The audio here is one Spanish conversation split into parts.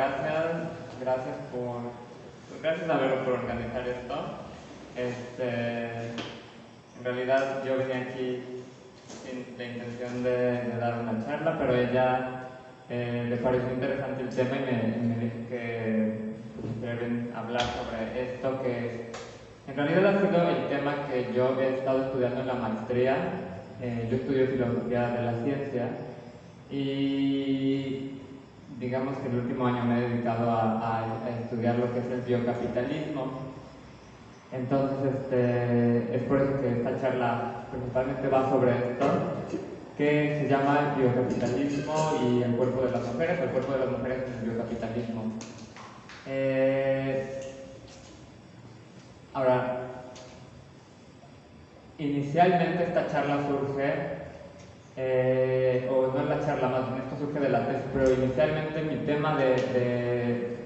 gracias gracias a Vero por organizar esto. En realidad yo venía aquí sin la intención de dar una charla, pero a ella le pareció interesante el tema y me dijo que quieren hablar sobre esto, que en realidad ha sido el tema que yo he estado estudiando en la maestría. Yo estudio filosofía de la ciencia y digamos que el último año me he dedicado a estudiar lo que es el biocapitalismo. Entonces, es por eso que esta charla principalmente va sobre esto, que se llama el biocapitalismo y el cuerpo de las mujeres, el cuerpo de las mujeres en el biocapitalismo. Ahora, inicialmente esta charla surge, o no es la charla más bien, esto surge de la tesis, pero inicialmente mi tema de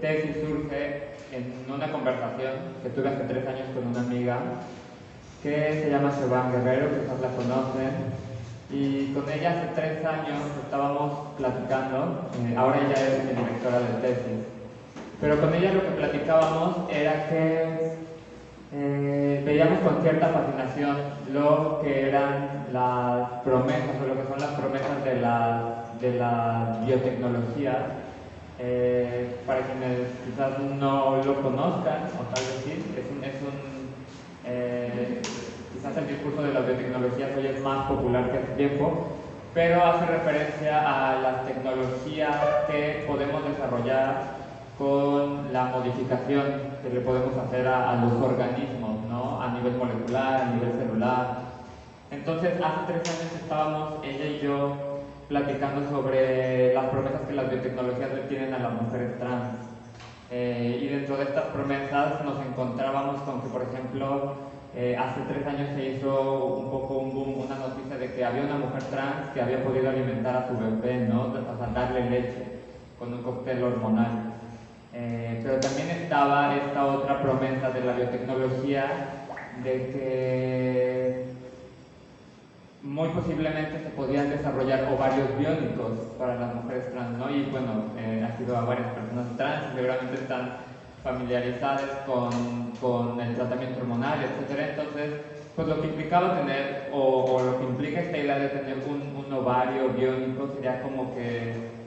tesis surge en una conversación que tuve hace 3 años con una amiga que se llama Siobhan Guerrero, quizás la conocen, y con ella hace 3 años estábamos platicando, ahora ella es mi directora de tesis, pero con ella lo que platicábamos era que veíamos con cierta fascinación lo que eran las promesas, o lo que son las promesas de la biotecnología. Para quienes quizás no lo conozcan, o tal vez sí, quizás el discurso de la biotecnología hoy es más popular que hace tiempo, pero hace referencia a las tecnologías que podemos desarrollar con la modificación que le podemos hacer a los organismos, ¿no? A nivel molecular, a nivel celular. Entonces, hace 3 años estábamos ella y yo platicando sobre las promesas que las biotecnologías le tienen a las mujeres trans. Y dentro de estas promesas nos encontrábamos con que, por ejemplo, hace 3 años se hizo un poco un boom, una noticia de que había una mujer trans que había podido alimentar a su bebé, ¿no? O sea, darle leche con un cóctel hormonal. Pero también estaba esta otra promesa de la biotecnología de que muy posiblemente se podían desarrollar ovarios biónicos para las mujeres trans, ¿no? Y bueno, ha sido a varias personas trans, seguramente están familiarizadas con el tratamiento hormonal, etc. Entonces, pues lo que implicaba tener, o lo que implica esta idea de tener un ovario biónico sería como que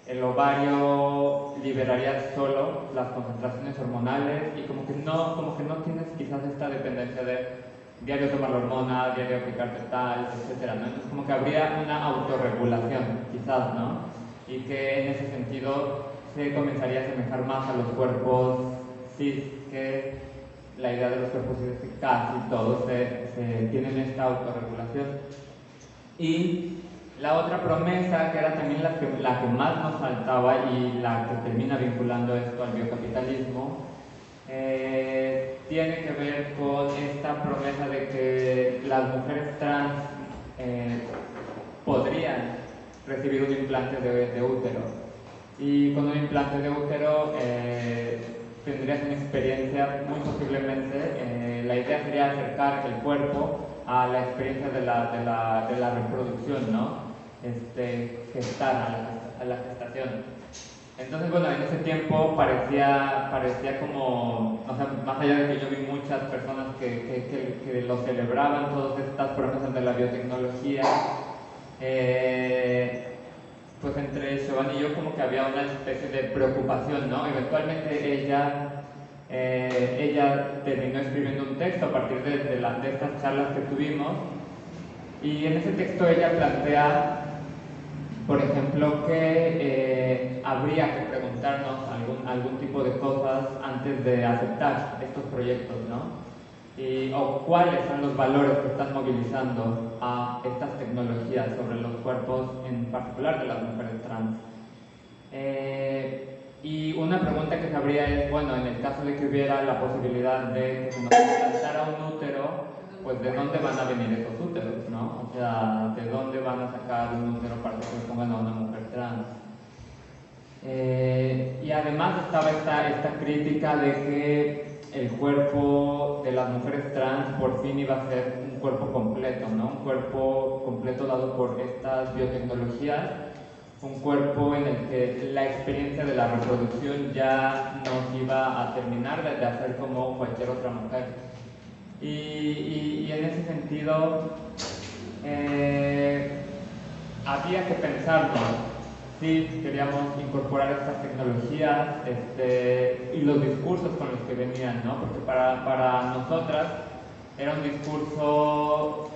el ovario liberaría solo las concentraciones hormonales y como que no tienes quizás esta dependencia de diario tomar la hormona, diario aplicarte tal, etcétera, ¿no? Entonces como que habría una autorregulación, quizás, ¿no? Y que en ese sentido se comenzaría a asemejar más a los cuerpos cis, que la idea de los cuerpos cis es que casi todos se tienen esta autorregulación. Y la otra promesa, que era también la que más nos faltaba y la que termina vinculando esto al biocapitalismo, tiene que ver con esta promesa de que las mujeres trans podrían recibir un implante de útero. Y con un implante de útero tendrías una experiencia, muy posiblemente, la idea sería acercar el cuerpo a la experiencia de la reproducción, ¿no? Gestar a la gestación. Entonces, bueno, en ese tiempo parecía como, o sea, más allá de que yo vi muchas personas que lo celebraban, todas estas promesas de la biotecnología, pues entre Siobhan y yo como que había una especie de preocupación, ¿no? Eventualmente ella terminó escribiendo un texto a partir de estas charlas que tuvimos, y en ese texto ella plantea, por ejemplo, que habría que preguntarnos algún tipo de cosas antes de aceptar estos proyectos, ¿no? O cuáles son los valores que están movilizando a estas tecnologías sobre los cuerpos, en particular de las mujeres trans. Y una pregunta que cabría es, bueno, en el caso de que hubiera la posibilidad de que se nos implantara un útero, pues ¿de dónde van a venir esos úteros, no? O sea, ¿de dónde van a sacar un útero para que se pongan a una mujer trans? Y además estaba esta crítica de que el cuerpo de las mujeres trans por fin iba a ser un cuerpo completo, ¿no? Un cuerpo completo dado por estas biotecnologías, un cuerpo en el que la experiencia de la reproducción ya nos iba a terminar de hacer como cualquier otra mujer. Y en ese sentido, había que pensarlo si queríamos incorporar estas tecnologías y los discursos con los que venían, ¿no? Porque para nosotras era un discurso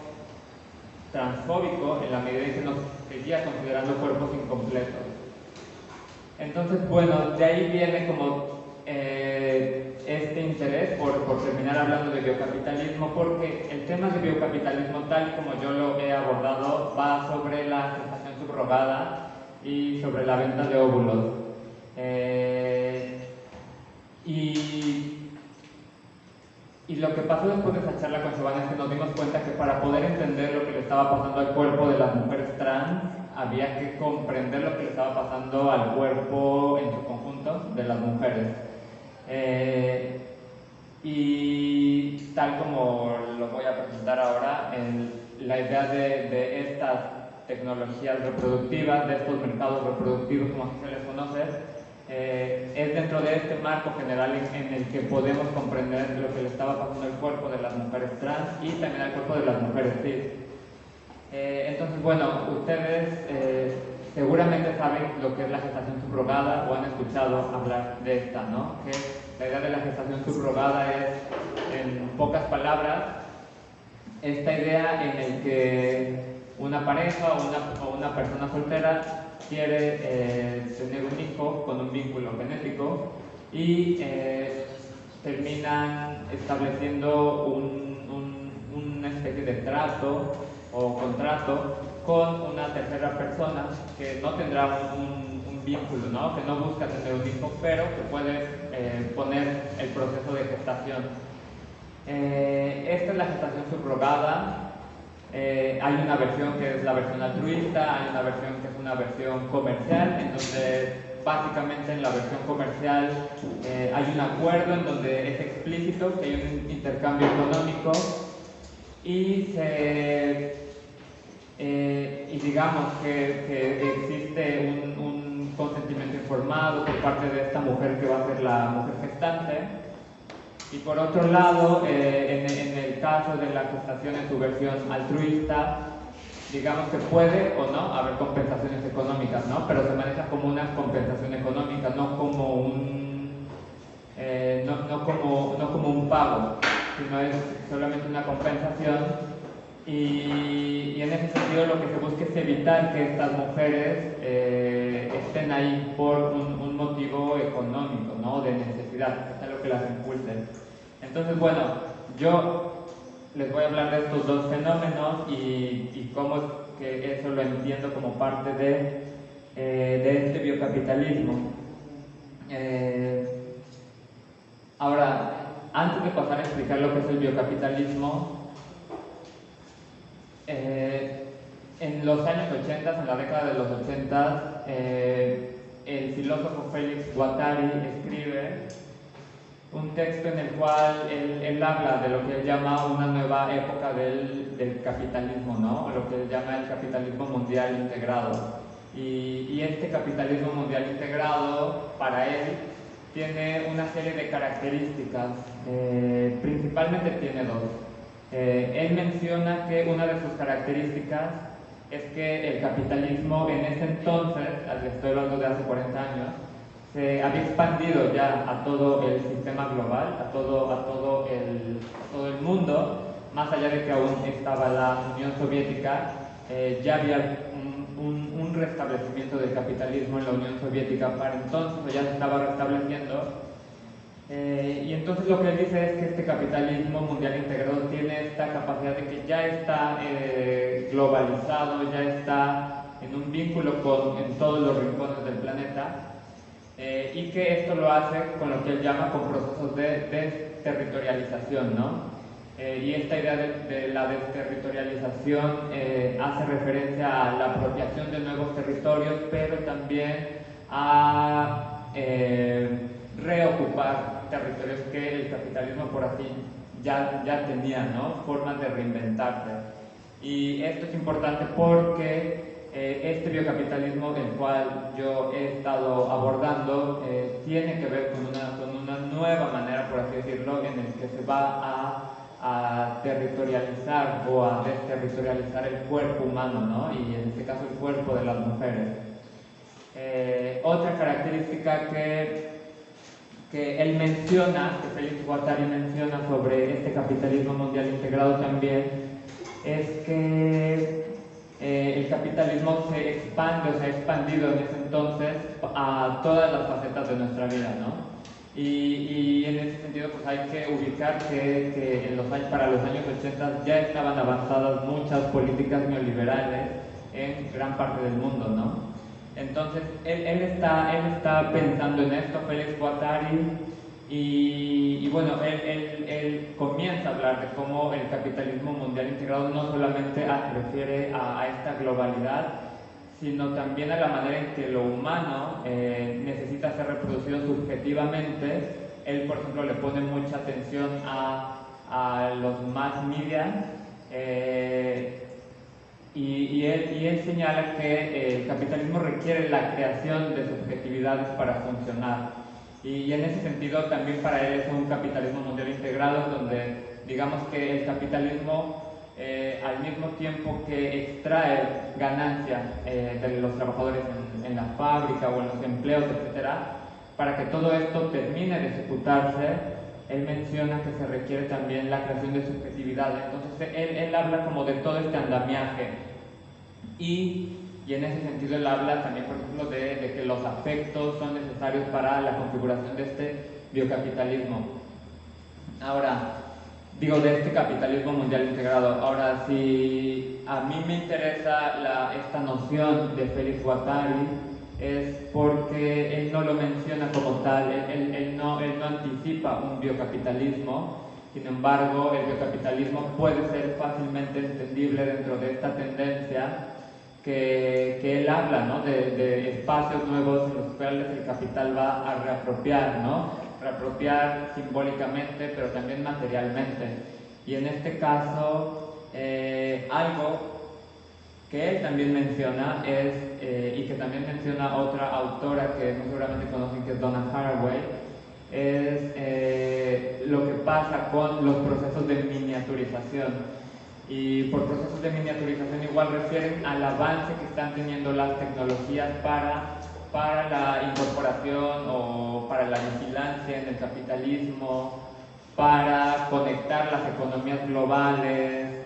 transfóbico en la medida en que nos seguía considerando cuerpos incompletos. Entonces, bueno, de ahí viene como este interés por terminar hablando de biocapitalismo, porque el tema de biocapitalismo, tal y como yo lo he abordado, va sobre la gestación subrogada y sobre la venta de óvulos. Y lo que pasó después de esa charla con Giovanna es que nos dimos cuenta que para poder entender lo que le estaba pasando al cuerpo de las mujeres trans, había que comprender lo que le estaba pasando al cuerpo en su conjunto de las mujeres. Y tal como lo voy a presentar ahora, la idea de estas tecnologías reproductivas, de estos mercados reproductivos, como se les conoce, es dentro de este marco general en el que podemos comprender lo que le estaba pasando al cuerpo de las mujeres trans y también al cuerpo de las mujeres cis. Entonces, bueno, ustedes seguramente saben lo que es la gestación subrogada o han escuchado hablar de esta, ¿no? Que la idea de la gestación subrogada es, en pocas palabras, esta idea en el que una pareja o una persona soltera quiere tener un hijo con un vínculo genético y terminan estableciendo una especie de trato o contrato con una tercera persona que no tendrá un vínculo, ¿no? Que no busca tener un hijo, pero que puede poner el proceso de gestación. Esta es la gestación subrogada. Hay una versión que es la versión altruista, hay una versión que es una versión comercial, en donde básicamente en la versión comercial hay un acuerdo en donde es explícito que hay un intercambio económico y digamos que existe un consentimiento informado por parte de esta mujer que va a ser la mujer gestante. Y por otro lado, en el caso de la gestación en su versión altruista, digamos que puede o no haber compensaciones económicas, ¿no? Pero se maneja como una compensación económica, no como un pago, sino es solamente una compensación. Y en ese sentido lo que se busca es evitar que estas mujeres estén ahí por un motivo económico, ¿no? De necesidad, que es lo que las impulse. Entonces, bueno, yo les voy a hablar de estos dos fenómenos y cómo es que eso lo entiendo como parte de este biocapitalismo. Ahora, antes de pasar a explicar lo que es el biocapitalismo, en los años 80, en la década de los 80, el filósofo Félix Guattari escribe un texto en el cual él habla de lo que él llama una nueva época del capitalismo, ¿no? Lo que él llama el capitalismo mundial integrado. Y este capitalismo mundial integrado, para él, tiene una serie de características, principalmente tiene dos. Él menciona que una de sus características es que el capitalismo en ese entonces, estoy hablando de hace 40 años, se había expandido ya a todo el sistema global, a todo el mundo, más allá de que aún estaba la Unión Soviética, ya había un restablecimiento del capitalismo en la Unión Soviética para entonces, o ya se estaba restableciendo. Y entonces lo que él dice es que este capitalismo mundial integrado tiene esta capacidad de que ya está globalizado, ya está en un vínculo en todos los rincones del planeta, y que esto lo hace con lo que él llama con procesos de desterritorialización, ¿no? Y esta idea de la desterritorialización hace referencia a la apropiación de nuevos territorios, pero también a reocupar territorios que el capitalismo por así ya tenía, ¿no? Formas de reinventarse. Y esto es importante porque este biocapitalismo, el cual yo he estado abordando, tiene que ver con una nueva manera, por así decirlo, en el que se va a territorializar o a desterritorializar el cuerpo humano, ¿no? Y en este caso el cuerpo de las mujeres. Otra característica que él menciona, que Félix Guattari menciona sobre este capitalismo mundial integrado también, es que el capitalismo se expande o se ha expandido en ese entonces a todas las facetas de nuestra vida, ¿no? Y en ese sentido pues hay que ubicar que en para los años 80 ya estaban avanzadas muchas políticas neoliberales en gran parte del mundo, ¿no? Entonces él está pensando en esto, Félix Guattari, y bueno, él comienza a hablar de cómo el capitalismo mundial integrado no solamente se refiere a esta globalidad, sino también a la manera en que lo humano necesita ser reproducido subjetivamente. Él, por ejemplo, le pone mucha atención a los mass media, y él señala que el capitalismo requiere la creación de subjetividades para funcionar. Y en ese sentido también para él es un capitalismo mundial integrado, donde digamos que el capitalismo al mismo tiempo que extrae ganancias de los trabajadores en la fábrica o en los empleos, etcétera, para que todo esto termine de ejecutarse, él menciona que se requiere también la creación de subjetividad. Entonces él habla como de todo este andamiaje, y en ese sentido él habla también, por ejemplo, de que los afectos son necesarios para la configuración de este biocapitalismo. Ahora, digo, de este capitalismo mundial integrado. Ahora, si a mí me interesa esta noción de Félix Guattari, es porque él no lo menciona como tal, él no anticipa un biocapitalismo. Sin embargo, el biocapitalismo puede ser fácilmente entendible dentro de esta tendencia que él habla, ¿no? de espacios nuevos en los cuales el capital va a reapropiar, ¿no? Reapropiar simbólicamente, pero también materialmente. Y en este caso, algo que él también menciona y que también menciona otra autora que muy seguramente conocen, que es Donna Haraway, es lo que pasa con los procesos de miniaturización. Y por procesos de miniaturización igual refieren al avance que están teniendo las tecnologías para la incorporación o para la vigilancia en el capitalismo, para conectar las economías globales,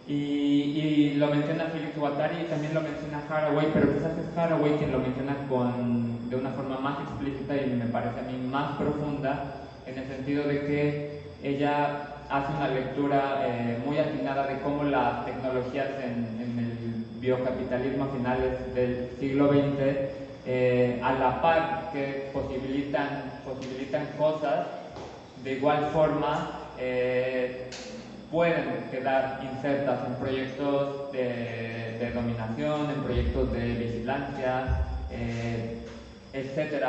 y lo menciona Félix Guattari y también lo menciona Haraway, pero quizás es Haraway quien lo menciona de una forma más explícita y me parece a mí más profunda, en el sentido de que ella hace una lectura muy atinada de cómo las tecnologías en el biocapitalismo a finales del siglo XX, a la par que posibilitan cosas, de igual forma pueden quedar insertas en proyectos de dominación, en proyectos de vigilancia, etc.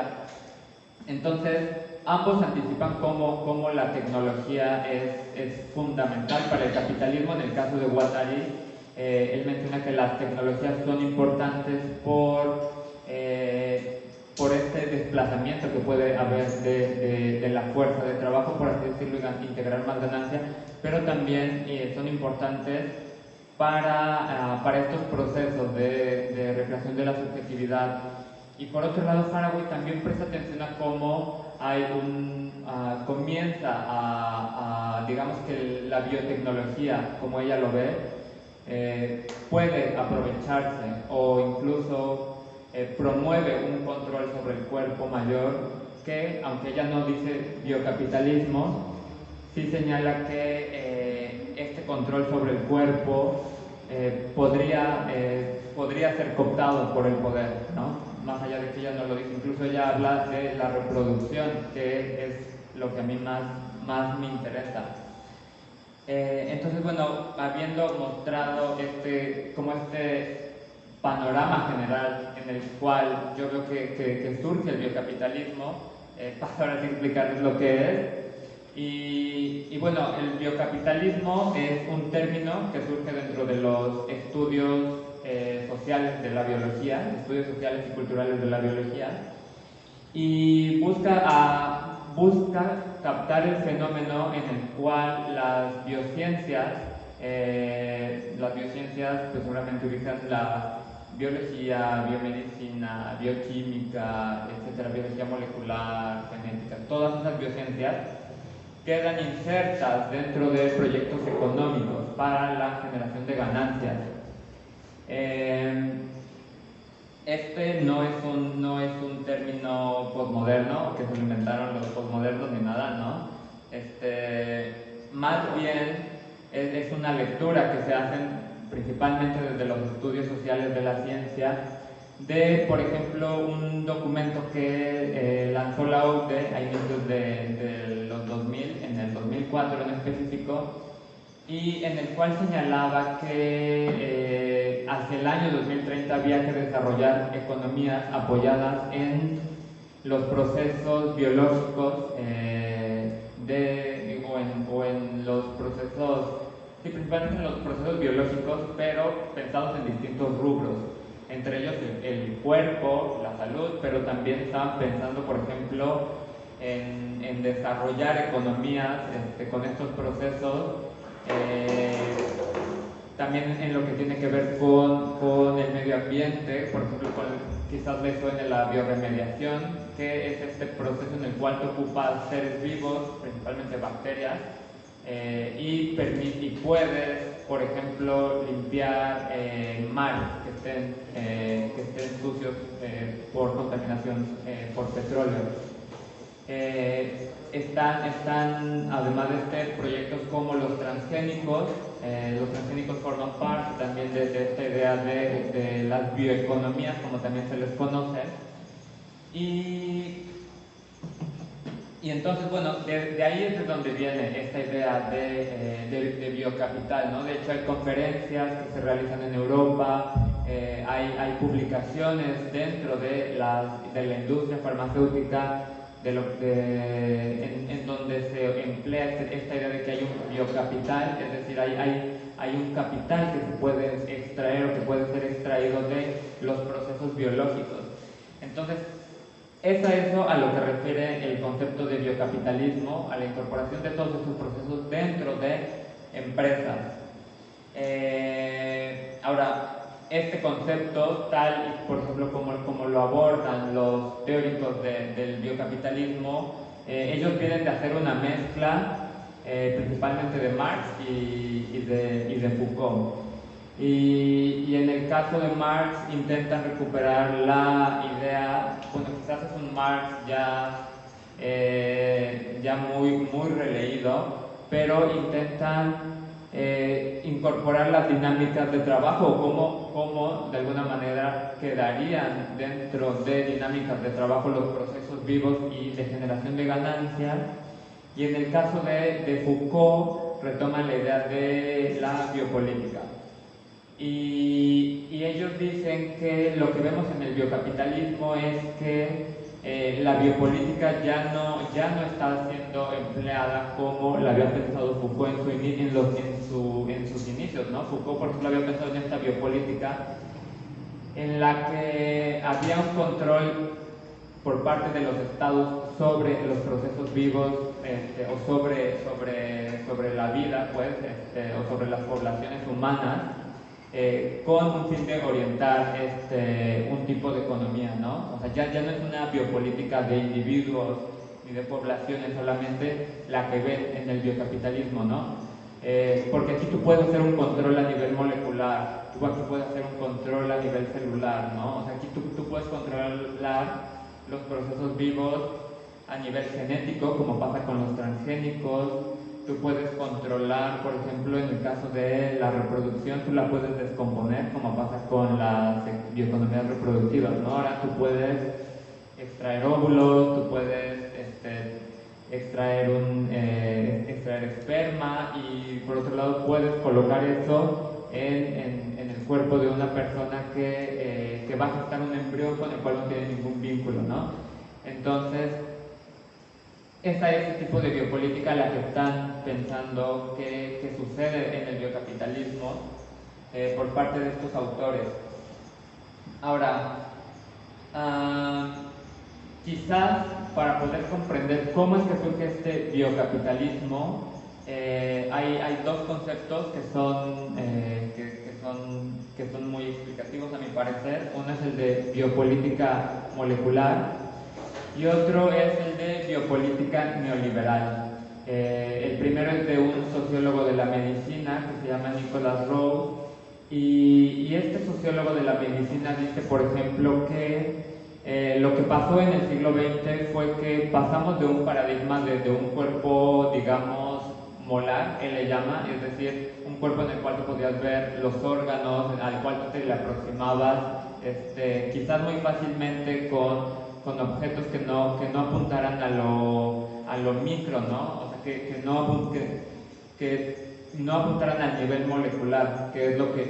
Entonces, ambos anticipan cómo la tecnología es fundamental para el capitalismo. En el caso de Guattari, él menciona que las tecnologías son importantes por este desplazamiento que puede haber de la fuerza de trabajo, por así decirlo, y integrar más ganancias, pero también son importantes para estos procesos de recreación de la subjetividad. Y por otro lado, Haraway también presta atención a cómo comienza digamos que la biotecnología, como ella lo ve, puede aprovecharse o incluso promueve un control sobre el cuerpo mayor que, aunque ella no dice biocapitalismo, sí señala que este control sobre el cuerpo podría ser cooptado por el poder, ¿no? Más allá de que ella no lo dice, incluso ella habla de la reproducción, que es lo que a mí más me interesa. Entonces, bueno, habiendo mostrado este panorama general en el cual yo veo que surge el biocapitalismo, paso ahora a explicarles lo que es. Y bueno, el biocapitalismo es un término que surge dentro de los estudios sociales de la biología, estudios sociales y culturales de la biología, y busca captar el fenómeno en el cual las biociencias pues seguramente ubican la biología, biomedicina, bioquímica, etcétera, biología molecular, genética, todas esas biociencias quedan insertas dentro de proyectos económicos para la generación de ganancias. Este no es un término posmoderno, que se lo inventaron los posmodernos ni nada, ¿no? Más bien es una lectura que se hace principalmente desde los estudios sociales de la ciencia, de, por ejemplo, un documento que lanzó la OCDE a inicios de los 2000, en el 2004 en específico, y en el cual señalaba que hacia el año 2030 había que desarrollar economías apoyadas en los procesos biológicos o en los procesos, sí, principalmente en los procesos biológicos, pero pensados en distintos rubros, entre ellos el cuerpo, la salud, pero también estaban pensando, por ejemplo, en desarrollar economías con estos procesos, también en lo que tiene que ver con el medio ambiente, por ejemplo, quizás le suene la bioremediación, que es este proceso en el cual te ocupas seres vivos, principalmente bacterias, y puedes, por ejemplo, limpiar mares que estén sucios por contaminación por petróleo. Están, además de proyectos como los transgénicos forman parte también de esta idea de las bioeconomías, como también se les conoce. Y entonces, bueno, de ahí es de donde viene esta idea de biocapital, ¿no? De hecho, hay conferencias que se realizan en Europa, hay publicaciones dentro de la industria farmacéutica en donde se emplea esta idea de que hay un biocapital, es decir, hay un capital que se puede extraer o que puede ser extraído de los procesos biológicos. Entonces, es a eso a lo que refiere el concepto de biocapitalismo, a la incorporación de todos estos procesos dentro de empresas. Ahora, este concepto, tal por ejemplo como lo abordan los teóricos del biocapitalismo, ellos vienen de hacer una mezcla principalmente de Marx y de Foucault. Y en el caso de Marx intentan recuperar la idea, bueno, quizás es un Marx ya muy releído, pero intentan incorporar las dinámicas de trabajo, cómo de alguna manera quedarían dentro de dinámicas de trabajo los procesos vivos y de generación de ganancias. Y en el caso de Foucault retoman la idea de la biopolítica. Y ellos dicen que lo que vemos en el biocapitalismo es que la biopolítica ya no está siendo empleada como la había pensado Foucault en sus inicios, ¿no? Foucault, por ejemplo, había pensado en esta biopolítica en la que había un control por parte de los estados sobre los procesos vivos o sobre la vida, pues, o sobre las poblaciones humanas, con un fin de orientar un tipo de economía, ¿no? O sea, ya no es una biopolítica de individuos ni de poblaciones solamente la que ven en el biocapitalismo, ¿no? Porque aquí tú puedes hacer un control a nivel molecular, tú aquí puedes hacer un control a nivel celular, ¿no? O sea, aquí tú puedes controlar los procesos vivos a nivel genético, como pasa con los transgénicos. Tú puedes controlar, por ejemplo, en el caso de la reproducción, tú la puedes descomponer, como pasa con las bioeconomías reproductivas, ¿no? Ahora tú puedes extraer óvulos, tú puedes extraer esperma, y por otro lado puedes colocar eso en el cuerpo de una persona que va a gestar un embrión con el cual no tiene ningún vínculo, ¿no? Entonces, es a ese tipo de biopolítica la que están pensando que sucede en el biocapitalismo por parte de estos autores. Ahora, quizás para poder comprender cómo es que surge este biocapitalismo, hay dos conceptos que son muy explicativos a mi parecer. Uno es el de biopolítica molecular y otro es el de biopolítica neoliberal. El primero es de un sociólogo de la medicina que se llama Nicholas Rowe, y este sociólogo de la medicina dice, por ejemplo, que lo que pasó en el siglo XX fue que pasamos de un paradigma de un cuerpo, digamos, molar, él le llama, es decir, un cuerpo en el cual tú podías ver los órganos, al cual tú te le aproximabas, quizás muy fácilmente con objetos que no apuntaran a lo micro, ¿no? O sea, que no apuntaran al nivel molecular, que es lo que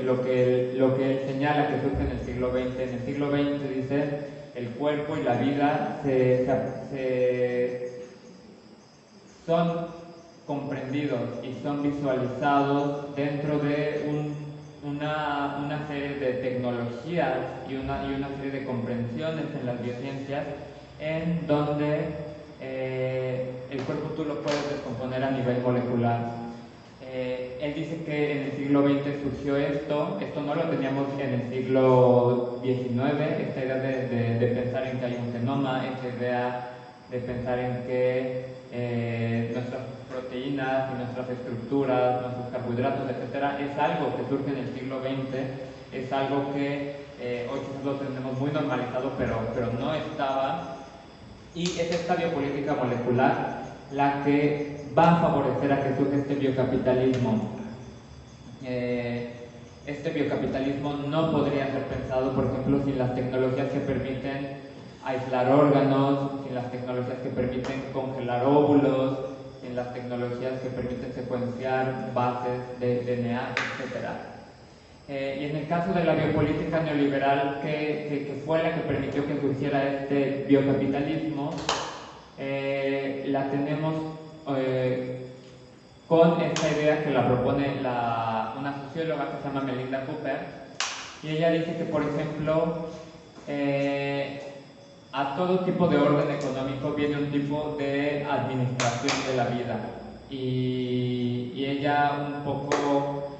él señala que surge en el siglo XX. En el siglo XX dice, el cuerpo y la vida son comprendidos y son visualizados dentro de una serie de tecnologías y una serie de comprensiones en las biociencias en donde el cuerpo tú lo puedes descomponer a nivel molecular. Él dice que en el siglo XX surgió esto no lo teníamos en el siglo XIX, esta idea de pensar en que hay un genoma, esta idea de pensar en que nuestras proteínas y nuestras estructuras, nuestros carbohidratos, etcétera, es algo que surge en el siglo XX, es algo que hoy quizás lo tenemos muy normalizado, pero no estaba, y es esta biopolítica molecular la que va a favorecer a que surja este biocapitalismo. Este biocapitalismo no podría ser pensado, por ejemplo, sin las tecnologías que permiten aislar órganos, sin las tecnologías que permiten congelar óvulos, sin las tecnologías que permiten secuenciar bases de DNA, etc. Y en el caso de la biopolítica neoliberal, que fue la que permitió que surgiera este biocapitalismo, la tenemos con esta idea que la propone una socióloga que se llama Melinda Cooper, y ella dice que, por ejemplo, a todo tipo de orden económico viene un tipo de administración de la vida, y ella un poco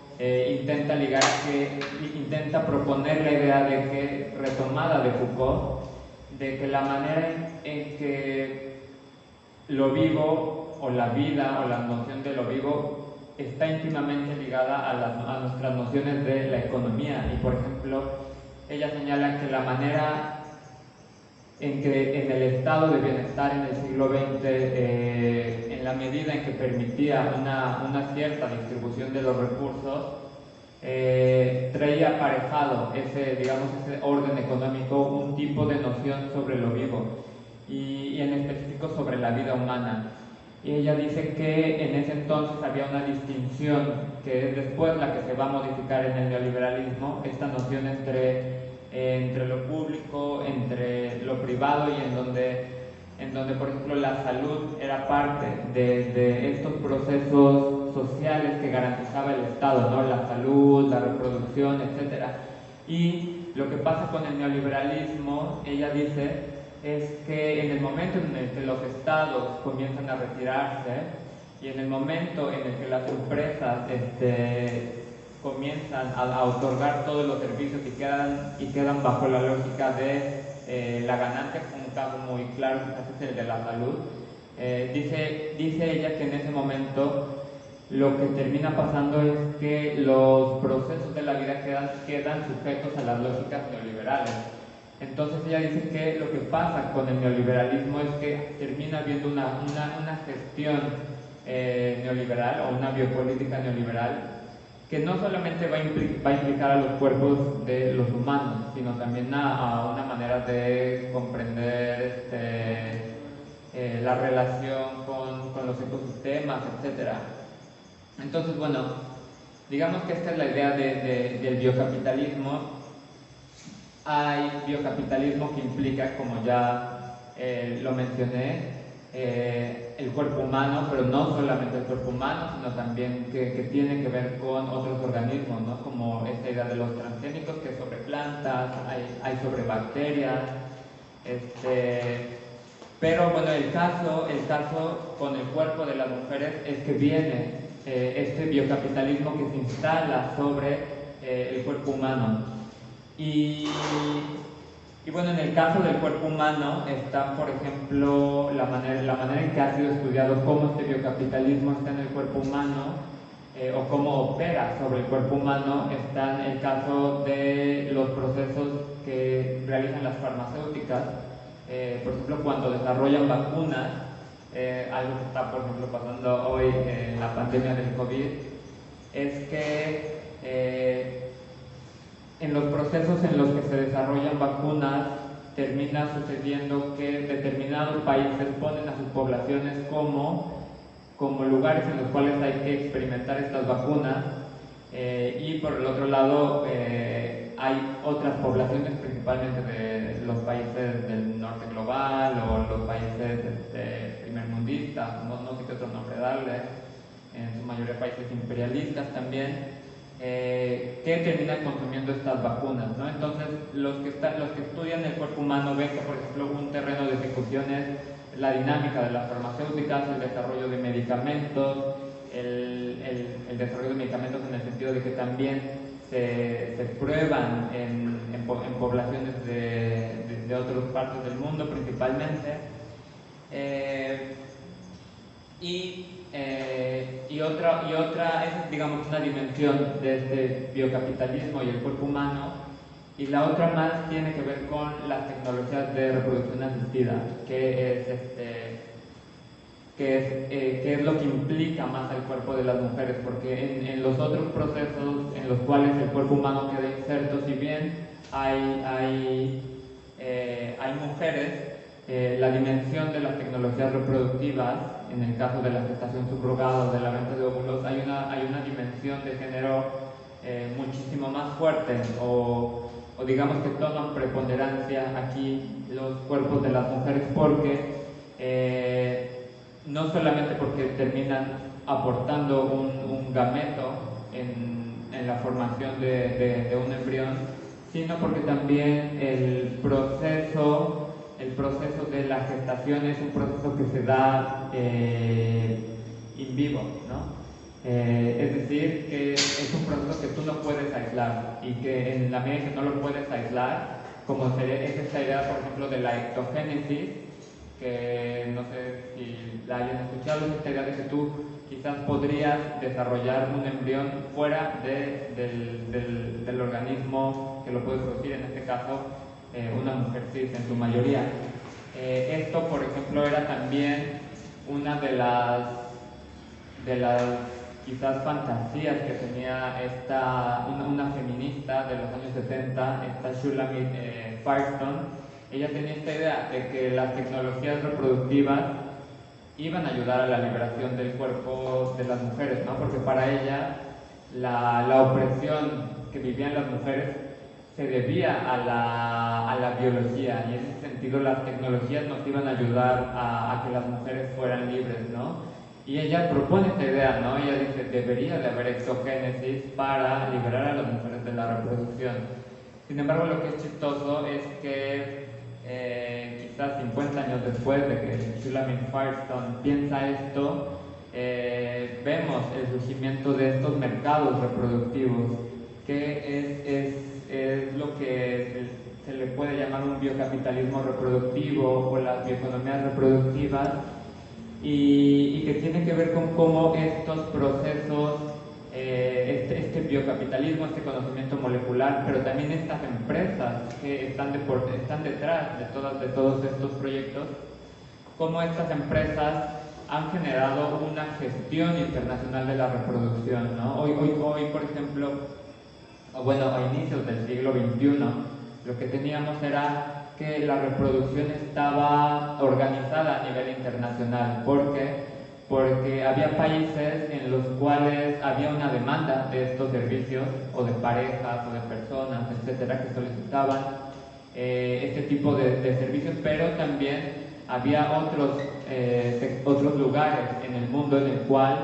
intenta proponer la idea de que, retomada de Foucault, de que la manera en que lo vivo o la vida o la noción de lo vivo está íntimamente ligada a nuestras nociones de la economía. Y por ejemplo, ella señala que la manera en que en el estado de bienestar en el siglo XX, en la medida en que permitía una cierta distribución de los recursos, traía aparejado ese orden económico un tipo de noción sobre lo vivo y en específico sobre la vida humana. Y ella dice que en ese entonces había una distinción que es después la que se va a modificar en el neoliberalismo, esta noción entre lo público, entre lo privado, y en donde por ejemplo la salud era parte de estos procesos sociales que garantizaba el Estado, ¿no? La salud, la reproducción, etc. Y lo que pasa con el neoliberalismo, ella dice, es que en el momento en el que los estados comienzan a retirarse y en el momento en el que las empresas comienzan a otorgar todos los servicios y quedan bajo la lógica de la ganancia, como un caso muy claro que es el de la salud, dice ella que en ese momento lo que termina pasando es que los procesos de la vida quedan sujetos a las lógicas neoliberales. Entonces ella dice que lo que pasa con el neoliberalismo es que termina habiendo una gestión neoliberal o una biopolítica neoliberal que no solamente va a implicar a los cuerpos de los humanos, sino también a una manera de comprender la relación con los ecosistemas, etc. Entonces, bueno, digamos que esta es la idea del biocapitalismo. Hay biocapitalismo que implica, como ya lo mencioné, el cuerpo humano, pero no solamente el cuerpo humano, sino también que tiene que ver con otros organismos, ¿no? Como esta idea de los transgénicos, que es sobre plantas, hay sobre bacterias, pero bueno, el caso con el cuerpo de las mujeres es que viene este biocapitalismo que se instala sobre el cuerpo humano. Y bueno, en el caso del cuerpo humano está, por ejemplo, la manera en que ha sido estudiado cómo este biocapitalismo está en el cuerpo humano o cómo opera sobre el cuerpo humano. Está en el caso de los procesos que realizan las farmacéuticas, por ejemplo, cuando desarrollan vacunas, algo que está, por ejemplo, pasando hoy en la pandemia del COVID, es que en los procesos en los que se desarrollan vacunas termina sucediendo que determinados países ponen a sus poblaciones como lugares en los cuales hay que experimentar estas vacunas, y por el otro lado hay otras poblaciones, principalmente de los países del norte global o los países primermundistas, no sé qué otro nombre darle, en su mayoría países imperialistas también, que terminan consumiendo estas vacunas, ¿no? Entonces, los que estudian el cuerpo humano ven que, por ejemplo, un terreno de ejecución es la dinámica de las farmacéuticas, el desarrollo de medicamentos, el desarrollo de medicamentos en el sentido de que también se prueban en poblaciones de otras partes del mundo principalmente. Y otra es, digamos, una dimensión de este biocapitalismo y el cuerpo humano, y la otra más tiene que ver con las tecnologías de reproducción asistida, que es lo que implica más al cuerpo de las mujeres, porque en los otros procesos en los cuales el cuerpo humano queda inserto, si bien hay mujeres, la dimensión de las tecnologías reproductivas, en el caso de la gestación subrogada o de la venta de óvulos, hay una dimensión de género muchísimo más fuerte, o digamos que toman preponderancia aquí los cuerpos de las mujeres, porque no solamente porque terminan aportando un gameto en la formación de un embrión, sino porque también el proceso de la gestación es un proceso que se da in vivo, ¿no? Es decir, que es un proceso que tú no puedes aislar, y que en la medida que no lo puedes aislar, como es esta idea, por ejemplo, de la ectogénesis, que no sé si la hayan escuchado, es esta idea de que tú quizás podrías desarrollar un embrión fuera del organismo que lo puede producir, en este caso una mujer cis en su mayoría. Esto, por ejemplo, era también una de las quizás fantasías que tenía una feminista de los años 70, esta Shulamit Firestone. Ella tenía esta idea de que las tecnologías reproductivas iban a ayudar a la liberación del cuerpo de las mujeres, ¿no? Porque para ella la opresión que vivían las mujeres se debía a la biología, y en ese sentido las tecnologías nos iban a ayudar a que las mujeres fueran libres, ¿no? Y ella propone esta idea, ¿no? Ella dice, debería de haber exogénesis para liberar a las mujeres de la reproducción. Sin embargo, lo que es chistoso es que quizás 50 años después de que Shulamit Firestone piensa esto, vemos el surgimiento de estos mercados reproductivos, que es lo que se le puede llamar un biocapitalismo reproductivo o las bioeconomías reproductivas, y que tiene que ver con cómo estos procesos, este biocapitalismo, este conocimiento molecular, pero también estas empresas que están detrás de todos estos proyectos, cómo estas empresas han generado una gestión internacional de la reproducción, ¿no? Hoy, por ejemplo, a inicios del siglo XXI, lo que teníamos era que la reproducción estaba organizada a nivel internacional. ¿Por qué? Porque había países en los cuales había una demanda de estos servicios, o de parejas, o de personas, etcétera, que solicitaban este tipo de servicios, pero también había otros lugares en el mundo en el cual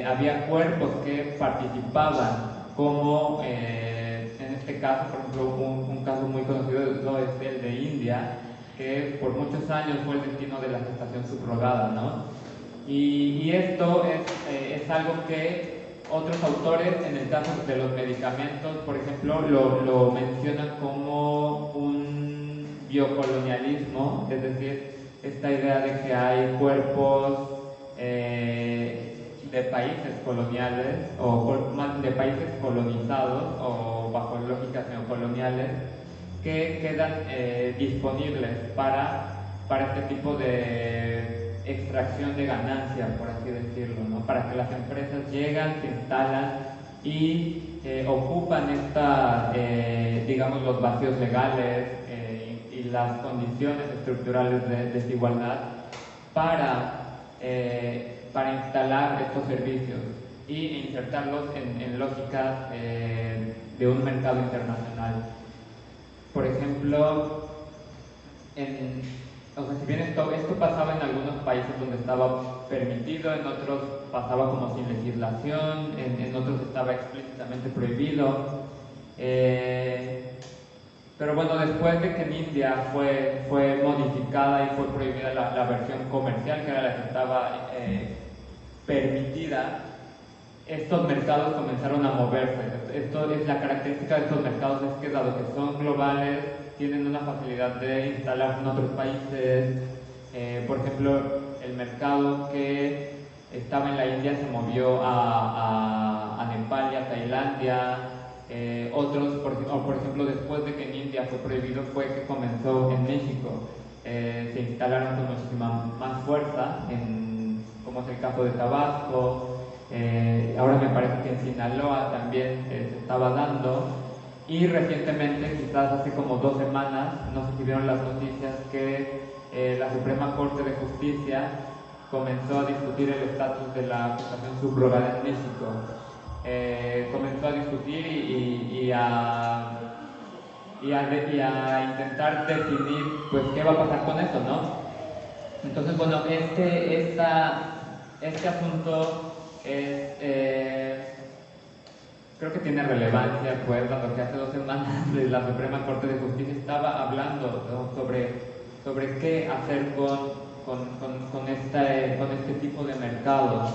había cuerpos que participaban, como en este caso, por ejemplo, un caso muy conocido es el de India, que por muchos años fue el destino de la gestación subrogada, ¿no? Y esto es algo que otros autores, en el caso de los medicamentos, por ejemplo, lo mencionan como un biocolonialismo, es decir, esta idea de que hay cuerpos de países coloniales, o más de países colonizados, o bajo lógicas neocoloniales, que quedan disponibles para este tipo de extracción de ganancias, por así decirlo, ¿no? Para que las empresas llegan, se instalan y ocupan digamos, los vacíos legales y las condiciones estructurales de desigualdad para instalar estos servicios e insertarlos en lógicas de un mercado internacional. Por ejemplo, o sea, si bien esto pasaba en algunos países donde estaba permitido, en otros pasaba como sin legislación, en otros estaba explícitamente prohibido. Pero bueno, después de que en India fue modificada y fue prohibida la versión comercial, que era la que estaba permitida, estos mercados comenzaron a moverse. Esto es la característica de estos mercados, es que dado que son globales, tienen una facilidad de instalarse en otros países. Por ejemplo, el mercado que estaba en la India se movió a Nepal y a Tailandia. Otros, por ejemplo, después de que en India fue prohibido, fue que comenzó en México. Se instalaron con muchísima más fuerza, como es el caso de Tabasco. Ahora me parece que en Sinaloa también se estaba dando. Y recientemente, quizás hace como 2 semanas, no sé si vieron las noticias, que la Suprema Corte de Justicia comenzó a discutir el estatus de la gestación subrogada en México. Comenzó a discutir y a intentar definir, pues, qué va a pasar con eso, ¿no? Entonces, bueno, este asunto creo que tiene relevancia, pues, dado que hace 2 semanas la Suprema Corte de Justicia estaba hablando, ¿no?, sobre qué hacer con este tipo de mercados.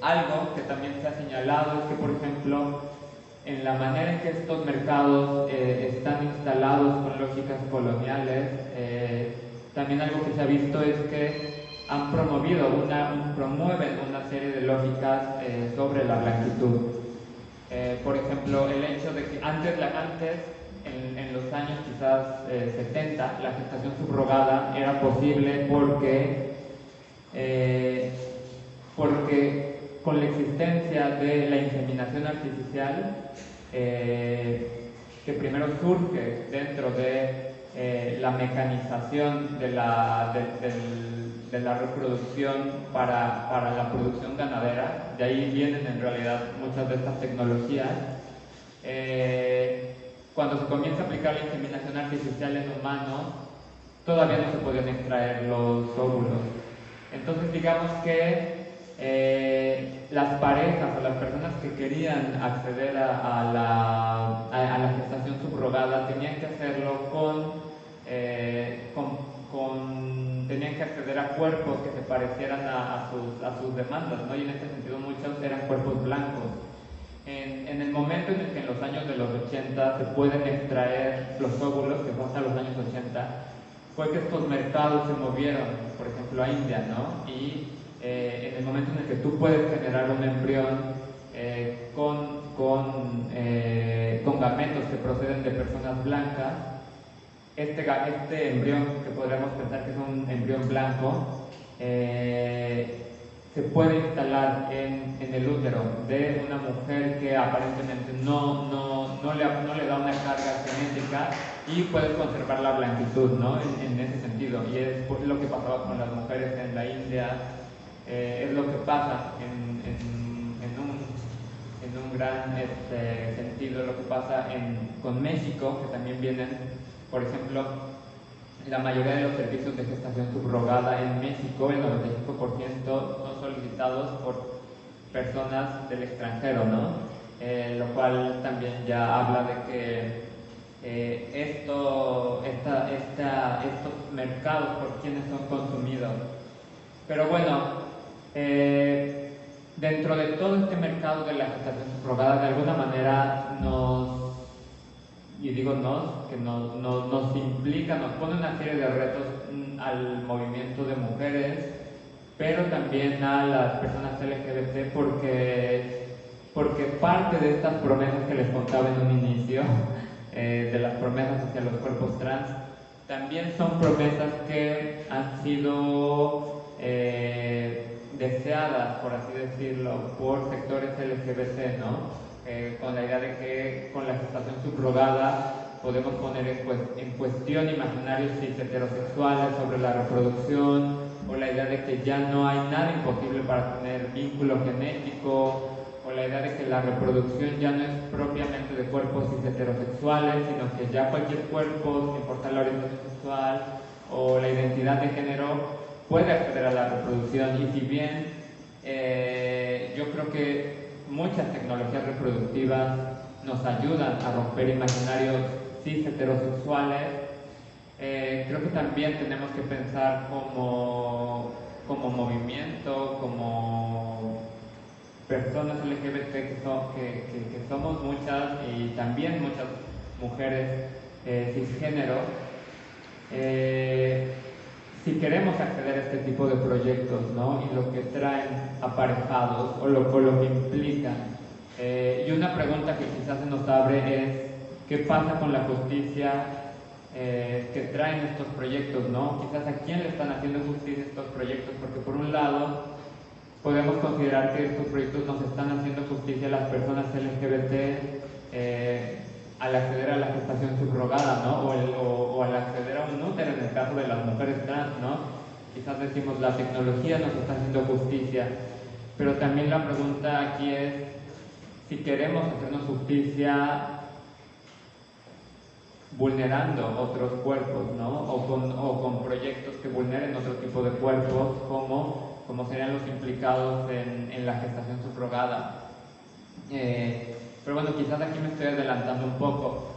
Algo que también se ha señalado es que, por ejemplo, en la manera en que estos mercados están instalados con lógicas coloniales, también algo que se ha visto es que promueven una serie de lógicas sobre la blanquitud. Por ejemplo, el hecho de que antes en los años quizás 70, la gestación subrogada era posible porque con la existencia de la inseminación artificial, que primero surge dentro de la mecanización de la reproducción para la producción ganadera, de ahí vienen en realidad muchas de estas tecnologías. Cuando se comienza a aplicar la inseminación artificial en humanos, todavía no se podían extraer los óvulos. Entonces, digamos que las parejas o las personas que querían acceder a la gestación subrogada tenían que hacerlo tenían que acceder a cuerpos que se parecieran a sus demandas, ¿no? Y en este sentido muchos eran cuerpos blancos. En el momento en el que en los años de los 80 se pueden extraer los óvulos, que fue hasta los años 80, fue que estos mercados se movieron, por ejemplo, a India, ¿no? Y en el momento en el que tú puedes generar un embrión con gametos que proceden de personas blancas, este embrión, que podríamos pensar que es un embrión blanco, se puede instalar en el útero de una mujer que aparentemente no le da una carga genética, y puede conservar la blanquitud, ¿no? En ese sentido. Y es lo que pasaba con las mujeres en la India, es lo que pasa en un gran sentido, lo que pasa con México, que también vienen, por ejemplo, la mayoría de los servicios de gestación subrogada en México, el 95%, son solicitados por personas del extranjero, ¿no? Lo cual también ya habla de que estos mercados por quienes son consumidos. Pero bueno, dentro de todo este mercado de la gestación subrogada, de alguna manera y digo que nos implica, nos pone una serie de retos al movimiento de mujeres, pero también a las personas LGBT, porque parte de estas promesas que les contaba en un inicio, de las promesas hacia los cuerpos trans, también son promesas que han sido deseadas, por así decirlo, por sectores LGBT, ¿no? Con la idea de que con la gestación subrogada podemos poner en cuestión imaginarios cis heterosexuales sobre la reproducción, o la idea de que ya no hay nada imposible para tener vínculo genético, o la idea de que la reproducción ya no es propiamente de cuerpos cis heterosexuales, sino que ya cualquier cuerpo, sin importar la orientación sexual o la identidad de género, puede acceder a la reproducción. Y si bien yo creo que muchas tecnologías reproductivas nos ayudan a romper imaginarios cis heterosexuales, creo que también tenemos que pensar como movimiento, como personas LGBT que somos muchas, y también muchas mujeres cisgénero, si queremos acceder a este tipo de proyectos, ¿no? Y lo que traen aparejados o lo que implican. Y una pregunta que quizás se nos abre es: ¿qué pasa con la justicia que traen estos proyectos, ¿no? Quizás a quién le están haciendo justicia estos proyectos, porque por un lado podemos considerar que estos proyectos nos están haciendo justicia a las personas LGBT al acceder a la gestación subrogada, ¿no? O al acceder a un útero en el caso de las mujeres trans, ¿no? Quizás decimos, la tecnología nos está haciendo justicia, pero también la pregunta aquí es si queremos hacernos justicia vulnerando otros cuerpos, ¿no? O con proyectos que vulneren otro tipo de cuerpos, como serían los implicados en la gestación subrogada. Pero bueno, quizás aquí me estoy adelantando un poco,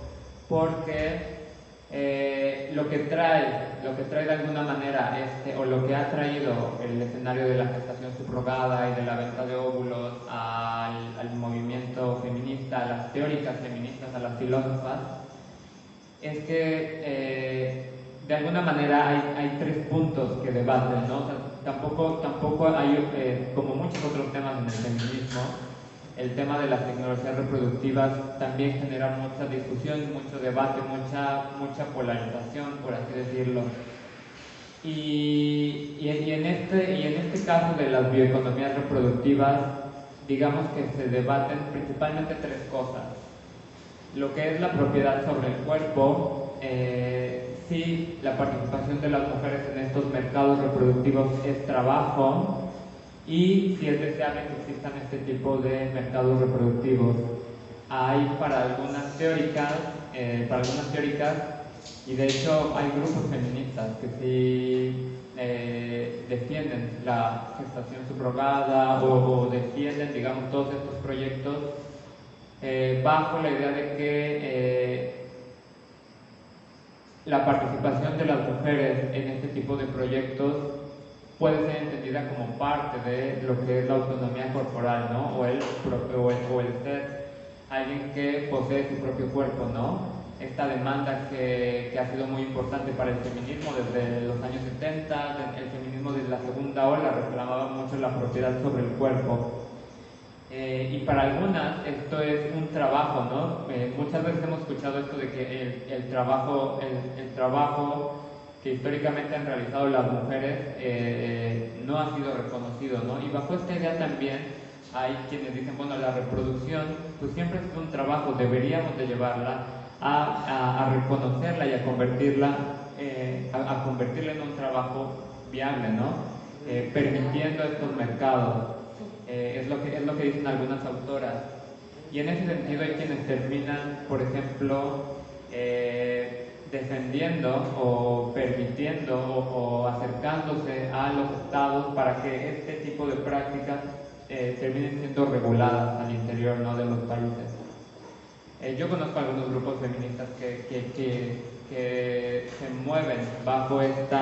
porque lo que trae de alguna manera, o lo que ha traído el escenario de la gestación subrogada y de la venta de óvulos al movimiento feminista, a las teóricas feministas, a las filósofas, es que de alguna manera hay tres puntos que debaten, ¿no? O sea, tampoco hay, como muchos otros temas en el feminismo, el tema de las tecnologías reproductivas también genera mucha discusión, mucho debate, mucha polarización, por así decirlo. Y en este caso de las bioeconomías reproductivas, digamos que se debaten principalmente tres cosas. Lo que es la propiedad sobre el cuerpo, si la participación de las mujeres en estos mercados reproductivos es trabajo, y si es deseable que existan este tipo de mercados reproductivos. Hay para algunas teóricas, y de hecho hay grupos feministas que sí defienden la gestación subrogada o defienden, digamos, todos estos proyectos bajo la idea de que la participación de las mujeres en este tipo de proyectos puede ser entendida como parte de lo que es la autonomía corporal, ¿no? O el ser alguien que posee su propio cuerpo, ¿no? Esta demanda que ha sido muy importante para el feminismo desde los años 70, el feminismo desde la segunda ola reclamaba mucho la propiedad sobre el cuerpo. Y para algunas esto es un trabajo, ¿no? Muchas veces hemos escuchado esto de que el trabajo que históricamente han realizado las mujeres no ha sido reconocido, ¿no? Y bajo esta idea también hay quienes dicen, bueno, la reproducción pues siempre es un trabajo, deberíamos de llevarla a reconocerla y a convertirla en un trabajo viable, ¿no? Permitiendo estos mercados. Es lo que dicen algunas autoras. Y en ese sentido hay quienes terminan, por ejemplo, defendiendo o permitiendo o acercándose a los estados para que este tipo de prácticas terminen siendo reguladas al interior, ¿no?, de los países. Yo conozco algunos grupos feministas que se mueven bajo estos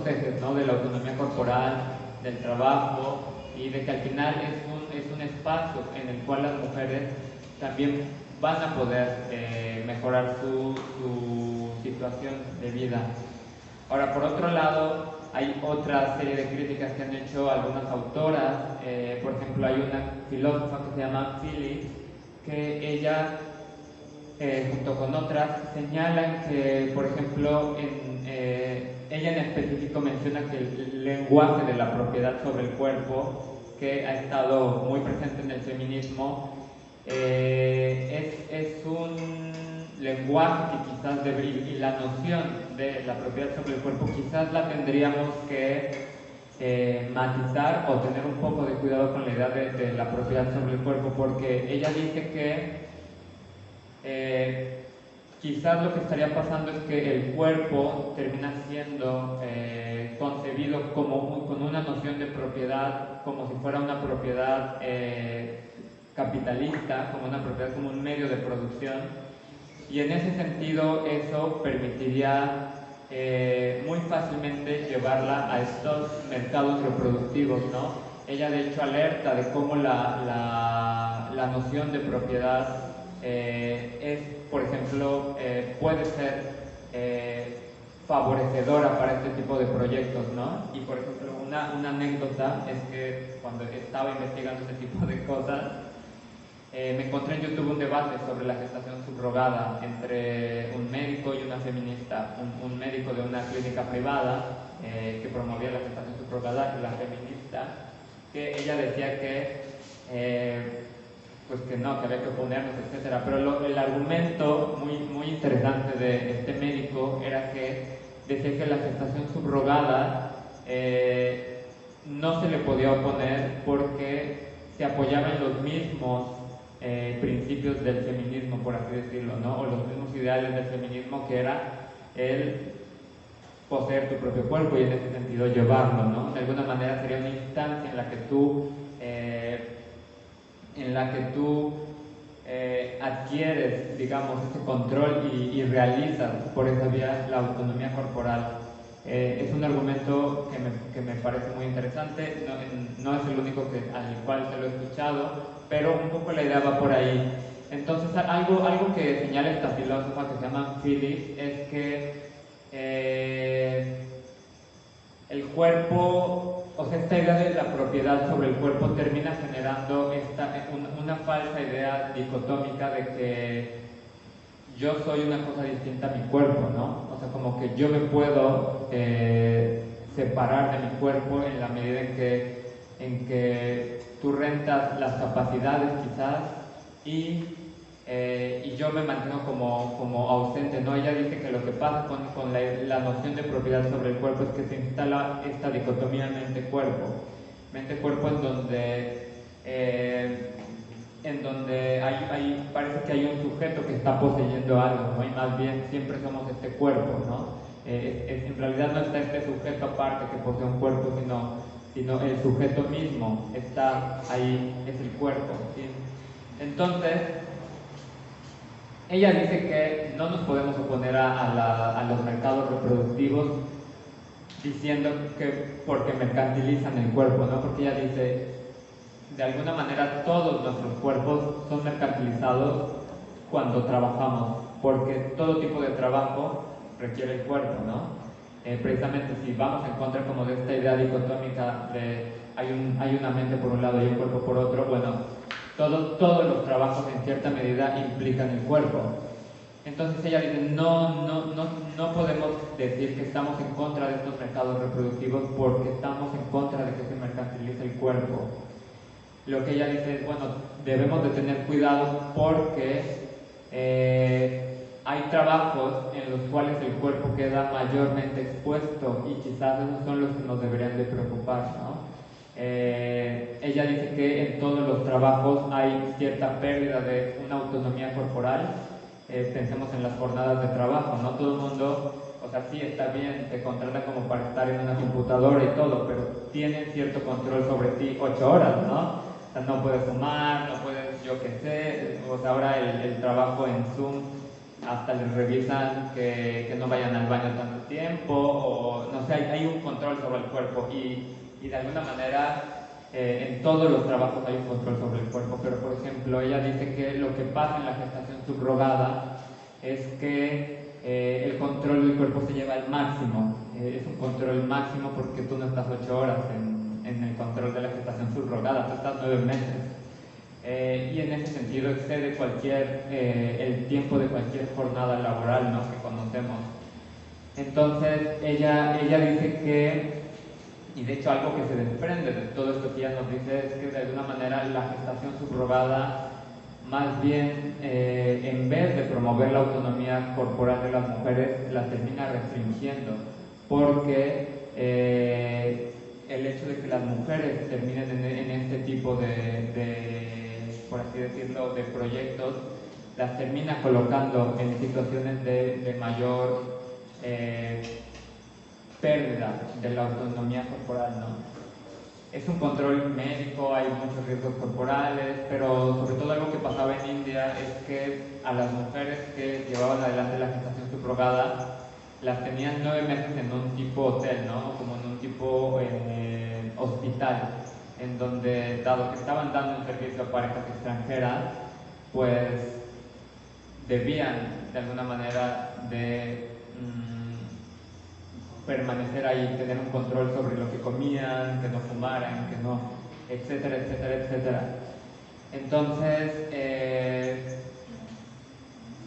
ejes, ¿no?, de la autonomía corporal, del trabajo, y de que al final es un espacio en el cual las mujeres también van a poder mejorar su situación de vida. Ahora, por otro lado, hay otra serie de críticas que han hecho algunas autoras. Por ejemplo, hay una filósofa que se llama Phillips, que ella, junto con otras, señalan que, por ejemplo, ella en específico menciona que el lenguaje de la propiedad sobre el cuerpo, que ha estado muy presente en el feminismo, es un lenguaje que quizás y la noción de la propiedad sobre el cuerpo quizás la tendríamos que matizar o tener un poco de cuidado con la idea de la propiedad sobre el cuerpo, porque ella dice que quizás lo que estaría pasando es que el cuerpo termina siendo concebido con una noción de propiedad, como si fuera una propiedad capitalista, como una propiedad, como un medio de producción, y en ese sentido eso permitiría muy fácilmente llevarla a estos mercados reproductivos, ¿no? Ella de hecho alerta de cómo la noción de propiedad por ejemplo, puede ser favorecedora para este tipo de proyectos, ¿no? Y por ejemplo, una anécdota es que cuando estaba investigando este tipo de cosas, me encontré en YouTube un debate sobre la gestación subrogada entre un médico y una feminista, un médico de una clínica privada que promovía la gestación subrogada, y la feminista, que ella decía que pues que no, que había que oponernos, etcétera. Pero el argumento muy interesante de este médico era que decía que la gestación subrogada no se le podía oponer porque se apoyaba en los mismos principios del feminismo, por así decirlo, ¿no? O los mismos ideales del feminismo, que era el poseer tu propio cuerpo y en ese sentido llevarlo, ¿no? De alguna manera sería una instancia en la que tú adquieres, digamos, ese control y realizas por esa vía la autonomía corporal. Es un argumento que me parece muy interesante, no es el único al cual se lo he escuchado, pero un poco la idea va por ahí. Entonces, algo que señala esta filósofa que se llama Phillips es que el cuerpo, o sea, esta idea de la propiedad sobre el cuerpo termina generando una falsa idea dicotómica de que yo soy una cosa distinta a mi cuerpo, ¿no? O sea, como que yo me puedo separar de mi cuerpo en la medida en que tú rentas las capacidades quizás y yo me mantengo como ausente, ¿no? Ella dice que lo que pasa con la noción de propiedad sobre el cuerpo es que se instala esta dicotomía mente-cuerpo. Mente-cuerpo en donde parece que hay un sujeto que está poseyendo algo, ¿no? Y más bien siempre somos este cuerpo, ¿no? En realidad no está este sujeto aparte que posee un cuerpo, sino el sujeto mismo está ahí, es el cuerpo, ¿sí? Entonces, ella dice que no nos podemos oponer a los mercados reproductivos diciendo que porque mercantilizan el cuerpo, ¿no? Porque ella dice, de alguna manera todos nuestros cuerpos son mercantilizados cuando trabajamos, porque todo tipo de trabajo requiere el cuerpo, ¿no? Precisamente si vamos en contra como de esta idea dicotómica de hay una mente por un lado y un cuerpo por otro, bueno, todos los trabajos en cierta medida implican el cuerpo. Entonces ella dice, no podemos decir que estamos en contra de estos mercados reproductivos porque estamos en contra de que se mercantilice el cuerpo. Lo que ella dice es, bueno, debemos de tener cuidado porque hay trabajos en los cuales el cuerpo queda mayormente expuesto y quizás esos son los que nos deberían de preocupar, ¿no? Ella dice que en todos los trabajos hay cierta pérdida de una autonomía corporal pensemos en las jornadas de trabajo, no todo el mundo, o sea, sí está bien, te contratan como para estar en una computadora y todo, pero tienen cierto control sobre ti 8 horas, ¿no? O sea, no puedes fumar, no puedes, yo qué sé, o sea, ahora el trabajo en Zoom, hasta les revisan que no vayan al baño tanto tiempo, o no sé, hay un control sobre el cuerpo y de alguna manera en todos los trabajos hay un control sobre el cuerpo, pero por ejemplo ella dice que lo que pasa en la gestación subrogada es que el control del cuerpo se lleva al máximo, es un control máximo porque tú no estás 8 horas en el control de la gestación subrogada, tú estás 9 meses. Y en ese sentido excede el tiempo de cualquier jornada laboral, ¿no?, que conocemos. Entonces ella dice que, y de hecho algo que se desprende de todo esto que ella nos dice es que de alguna manera la gestación subrogada más bien en vez de promover la autonomía corporal de las mujeres la termina restringiendo, porque el hecho de que las mujeres terminen en este tipo por así decirlo, de proyectos, las termina colocando en situaciones de mayor pérdida de la autonomía corporal, ¿no? Es un control médico, hay muchos riesgos corporales, pero sobre todo algo que pasaba en India es que a las mujeres que llevaban adelante la gestación subrogada las tenían 9 meses en un tipo hotel, ¿no?, como en un tipo hospital, en donde, dado que estaban dando un servicio a parejas extranjeras, pues debían de alguna manera de permanecer ahí, tener un control sobre lo que comían, que no fumaran, que no, etcétera, etcétera, etcétera. Entonces,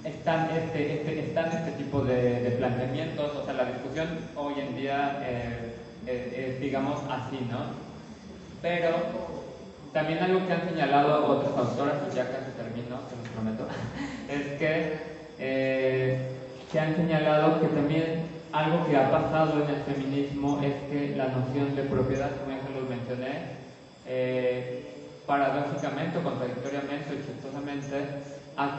están este tipo de planteamientos, o sea, la discusión hoy en día es, digamos, así, ¿no? Pero también algo que han señalado otras autoras, y ya casi termino, se los prometo, es que han señalado que también algo que ha pasado en el feminismo es que la noción de propiedad, como ya se los mencioné, paradójicamente o contradictoriamente o chistosamente, ha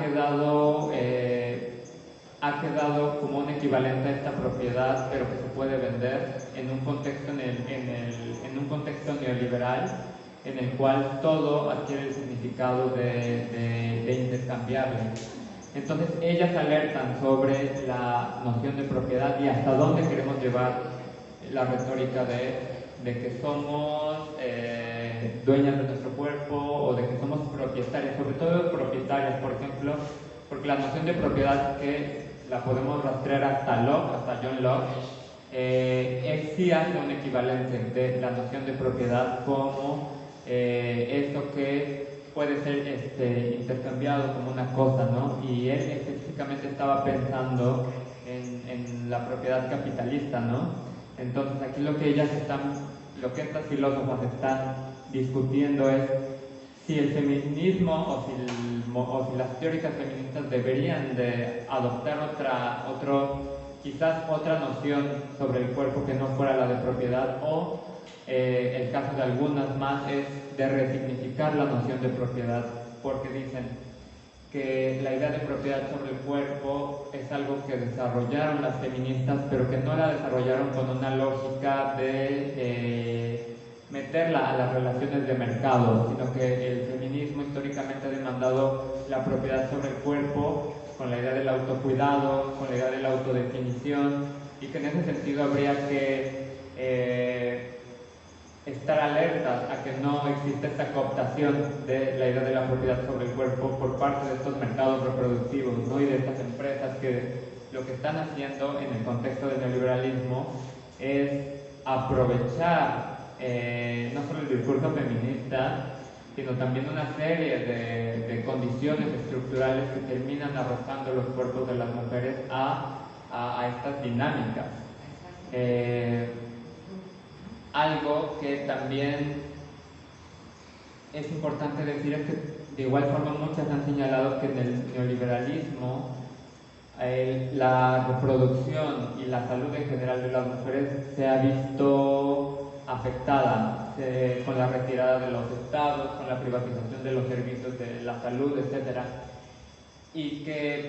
quedado como un equivalente a esta propiedad, pero que se puede vender en un contexto, en un contexto neoliberal, en el cual todo adquiere el significado de intercambiable. Entonces ellas alertan sobre la noción de propiedad y hasta dónde queremos llevar la retórica de que somos dueñas de nuestro cuerpo o de que somos propietarias, sobre todo propietarias, por ejemplo, porque la noción de propiedad, que la podemos rastrear hasta Locke, hasta John Locke, sí hace un equivalente de la noción de propiedad como esto que puede ser intercambiado como una cosa, ¿no? Y él específicamente estaba pensando en la propiedad capitalista, ¿no? Entonces aquí lo que estas filósofas están discutiendo es si el feminismo o si las teóricas feministas deberían de adoptar quizás otra noción sobre el cuerpo que no fuera la de propiedad, o el caso de algunas más es de resignificar la noción de propiedad, porque dicen que la idea de propiedad sobre el cuerpo es algo que desarrollaron las feministas, pero que no la desarrollaron con una lógica de meterla a las relaciones de mercado, sino que el feminismo históricamente ha demandado la propiedad sobre el cuerpo con la idea del autocuidado, con la idea de la autodefinición, y que en ese sentido habría que estar alertas a que no exista esta cooptación de la idea de la propiedad sobre el cuerpo por parte de estos mercados reproductivos, ¿no?, y de estas empresas que lo que están haciendo en el contexto del neoliberalismo es aprovechar no solo el discurso feminista, sino también una serie de condiciones estructurales que terminan arrojando los cuerpos de las mujeres a estas dinámicas. Algo que también es importante decir es que de igual forma muchas han señalado que en el neoliberalismo la reproducción y la salud en general de las mujeres se ha visto afectada con la retirada de los estados, con la privatización de los servicios de la salud, etc. y que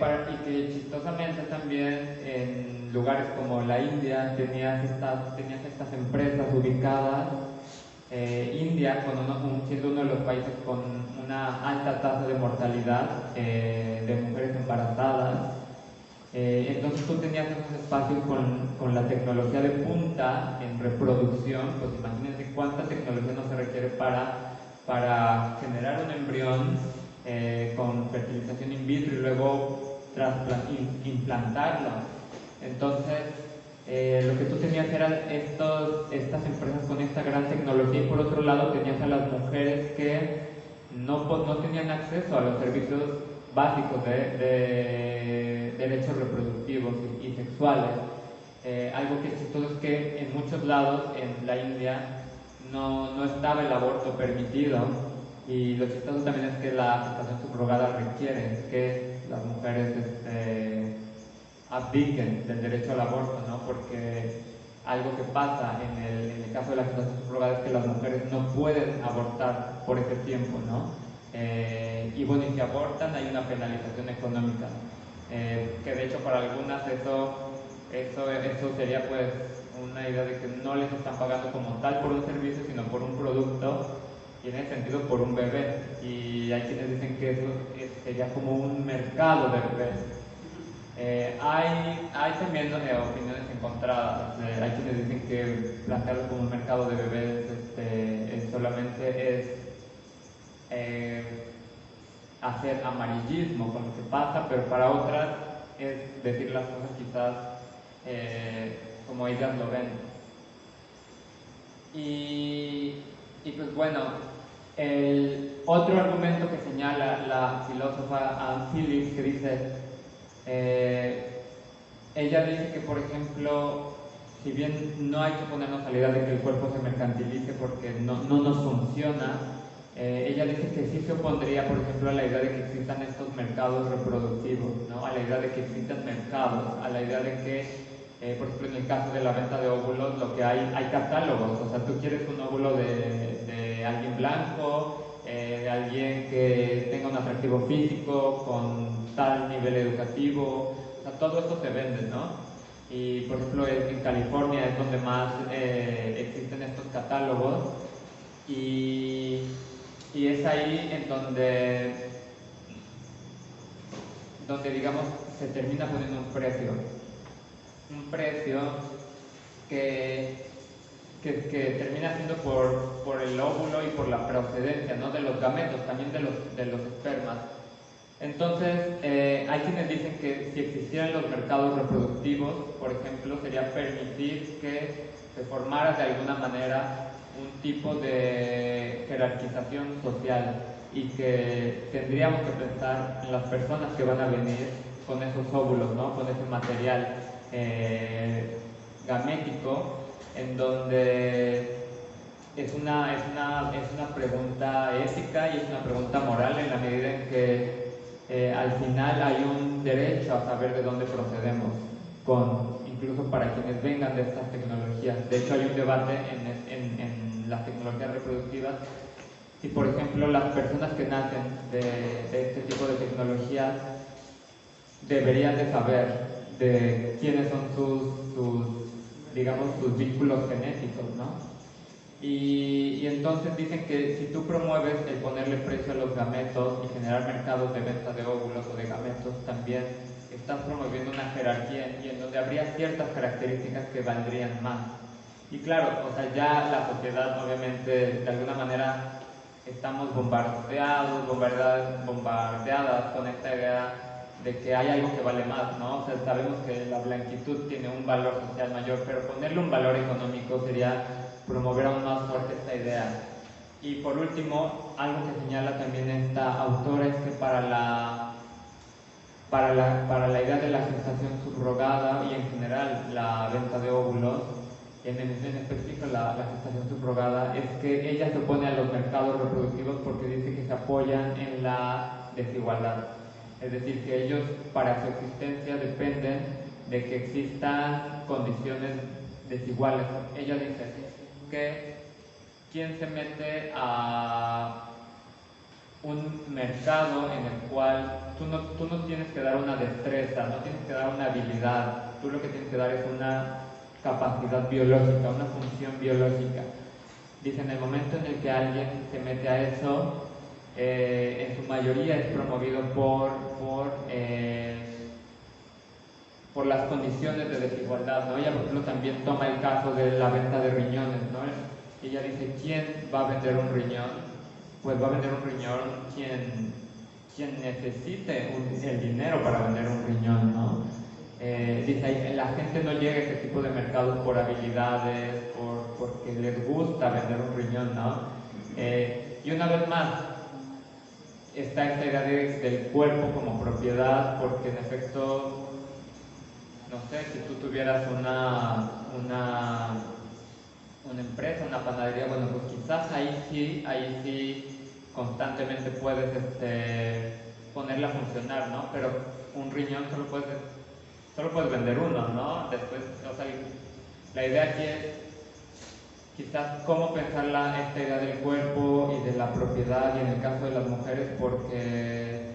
chistosamente también en lugares como la India tenías estas empresas ubicadas. India, siendo uno de los países con una alta tasa de mortalidad de mujeres embarazadas, entonces tú tenías esos espacios con la tecnología de punta en reproducción. Pues imagínense cuánta tecnología no se requiere para generar un embrión con fertilización in vitro y luego implantarlo. Entonces, lo que tú tenías eran estas empresas con esta gran tecnología, y por otro lado tenías a las mujeres que no tenían acceso a los servicios básicos de derechos reproductivos y sexuales. Algo que es chistoso es que en muchos lados en la India no estaba el aborto permitido, y lo chistoso también es que la gestación subrogada requiere que las mujeres abdiquen del derecho al aborto, ¿no? Porque algo que pasa en el caso de la gestación subrogada es que las mujeres no pueden abortar por ese tiempo, ¿no? Y bueno, y si abortan hay una penalización económica, que de hecho para algunas eso sería pues una idea de que no les están pagando como tal por un servicio, sino por un producto, y en ese sentido por un bebé. Y hay quienes dicen que eso sería como un mercado de bebés. Hay también opiniones encontradas. Hay quienes dicen que plantearlo como un mercado de bebés solamente es hacer amarillismo con lo que pasa, pero para otras es decir las cosas quizás como ellas lo ven. Y pues bueno, el otro argumento que señala la filósofa Anne Phillips, que dice, ella dice que, por ejemplo, si bien no hay que ponernos a la idea de que el cuerpo se mercantilice porque no nos funciona, ella dice que sí se opondría, por ejemplo, a la idea de que existan estos mercados reproductivos, ¿no? A la idea de que existan mercados, a la idea de que, por ejemplo, en el caso de la venta de óvulos, lo que hay catálogos. O sea, tú quieres un óvulo de alguien blanco, de alguien que tenga un atractivo físico, con tal nivel educativo. O sea, todo esto se vende, ¿no? Y por ejemplo en California es donde más existen estos catálogos, y es ahí en donde digamos se termina poniendo un precio que termina siendo por el óvulo y por la procedencia, ¿no? De los gametos, también de los espermas. Entonces, hay quienes dicen que si existieran los mercados reproductivos, por ejemplo, sería permitir que se formara de alguna manera un tipo de jerarquización social, y que tendríamos que pensar en las personas que van a venir con esos óvulos, ¿no? Con ese material gamético, en donde es una pregunta ética y es una pregunta moral, en la medida en que al final hay un derecho a saber de dónde procedemos, incluso para quienes vengan de estas tecnologías. De hecho, hay un debate en las tecnologías reproductivas si, por ejemplo, las personas que nacen de este tipo de tecnologías deberían de saber de quiénes son digamos, sus vínculos genéticos, ¿no? Y entonces dicen que si tú promueves el ponerle precio a los gametos y generar mercados de venta de óvulos o de gametos, también estás promoviendo una jerarquía y en donde habría ciertas características que valdrían más. Y claro, o sea, ya la sociedad obviamente de alguna manera estamos bombardeadas con esta idea de que hay algo que vale más, ¿no? O sea, sabemos que la blanquitud tiene un valor social mayor, pero ponerle un valor económico sería promover aún más fuerte esta idea. Y por último, algo que señala también esta autora es que para la idea de la gestación subrogada y en general la venta de óvulos, en específico la gestación subrogada, es que ella se opone a los mercados reproductivos porque dice que se apoyan en la desigualdad. Es decir, que ellos para su existencia dependen de que existan condiciones desiguales. Ella dice que quien se mete a un mercado en el cual tú no tienes que dar una destreza, no tienes que dar una habilidad, tú lo que tienes que dar es una capacidad biológica, una función biológica. Dice, en el momento en el que alguien se mete a eso, en su mayoría es promovido por las condiciones de desigualdad, ¿no? Ella, por ejemplo, también toma el caso de la venta de riñones, ¿no? Ella dice, ¿quién va a vender un riñón? Pues va a vender un riñón quien necesite el dinero para vender un riñón, ¿no? Dice, la gente no llega a este tipo de mercados por habilidades, porque les gusta vender un riñón, ¿no? Y una vez más, está esta idea del cuerpo como propiedad, porque en efecto, no sé, si tú tuvieras una empresa, una panadería, bueno, pues quizás ahí sí constantemente puedes ponerla a funcionar, ¿no? Pero un riñón solo puedes vender uno, ¿no? Después, o sea, la idea aquí es quizás cómo pensar esta idea del cuerpo y de la propiedad, y en el caso de las mujeres, porque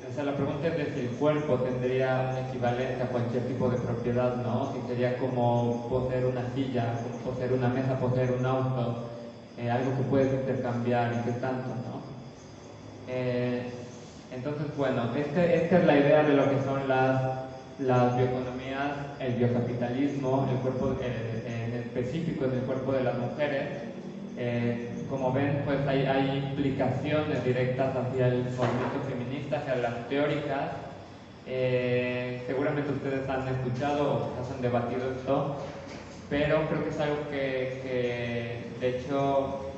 o sea, la pregunta es de si el cuerpo tendría un equivalente a cualquier tipo de propiedad, ¿no? Si sería como poseer una silla, como poseer una mesa, poseer un auto, algo que puedes intercambiar y qué tanto, ¿no? Entonces, bueno, esta es la idea de lo que son las bioeconomías, el biocapitalismo, el cuerpo en específico en el cuerpo de las mujeres. Como ven, pues hay implicaciones directas hacia el movimiento feminista, hacia las teóricas. Seguramente ustedes han escuchado o quizás han debatido esto, pero creo que es algo que de hecho,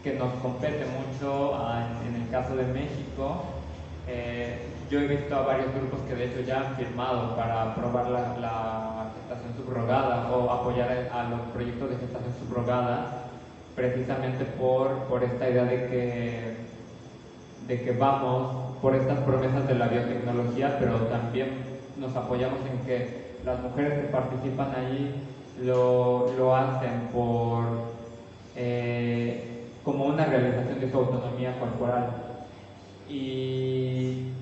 que nos compete mucho en el caso de México. Yo he visto a varios grupos que de hecho ya han firmado para aprobar la gestación subrogada o apoyar a los proyectos de gestación subrogada, precisamente por esta idea de que vamos por estas promesas de la biotecnología, pero también nos apoyamos en que las mujeres que participan ahí lo hacen como una realización de su autonomía corporal. Y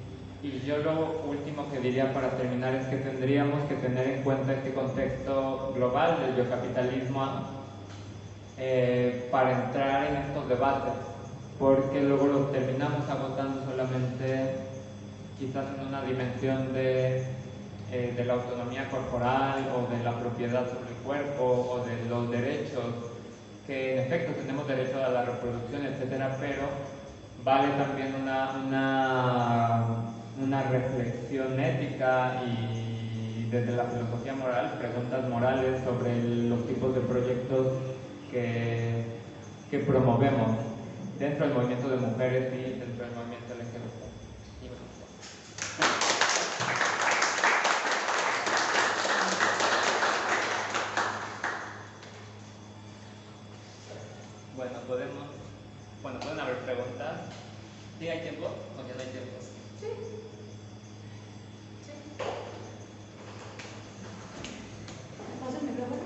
yo lo último que diría para terminar es que tendríamos que tener en cuenta este contexto global del biocapitalismo para entrar en estos debates, porque luego los terminamos agotando solamente quizás en una dimensión de la autonomía corporal o de la propiedad sobre el cuerpo o de los derechos, que en efecto tenemos derecho a la reproducción, etcétera, pero vale también una reflexión ética y desde la filosofía moral, preguntas morales sobre los tipos de proyectos que promovemos dentro del movimiento de mujeres y dentro del movimiento LGBT. Bueno, pueden haber preguntas. ¿Sí hay tiempo o ya no hay tiempo? Sí. ¿Pasa el micrófono?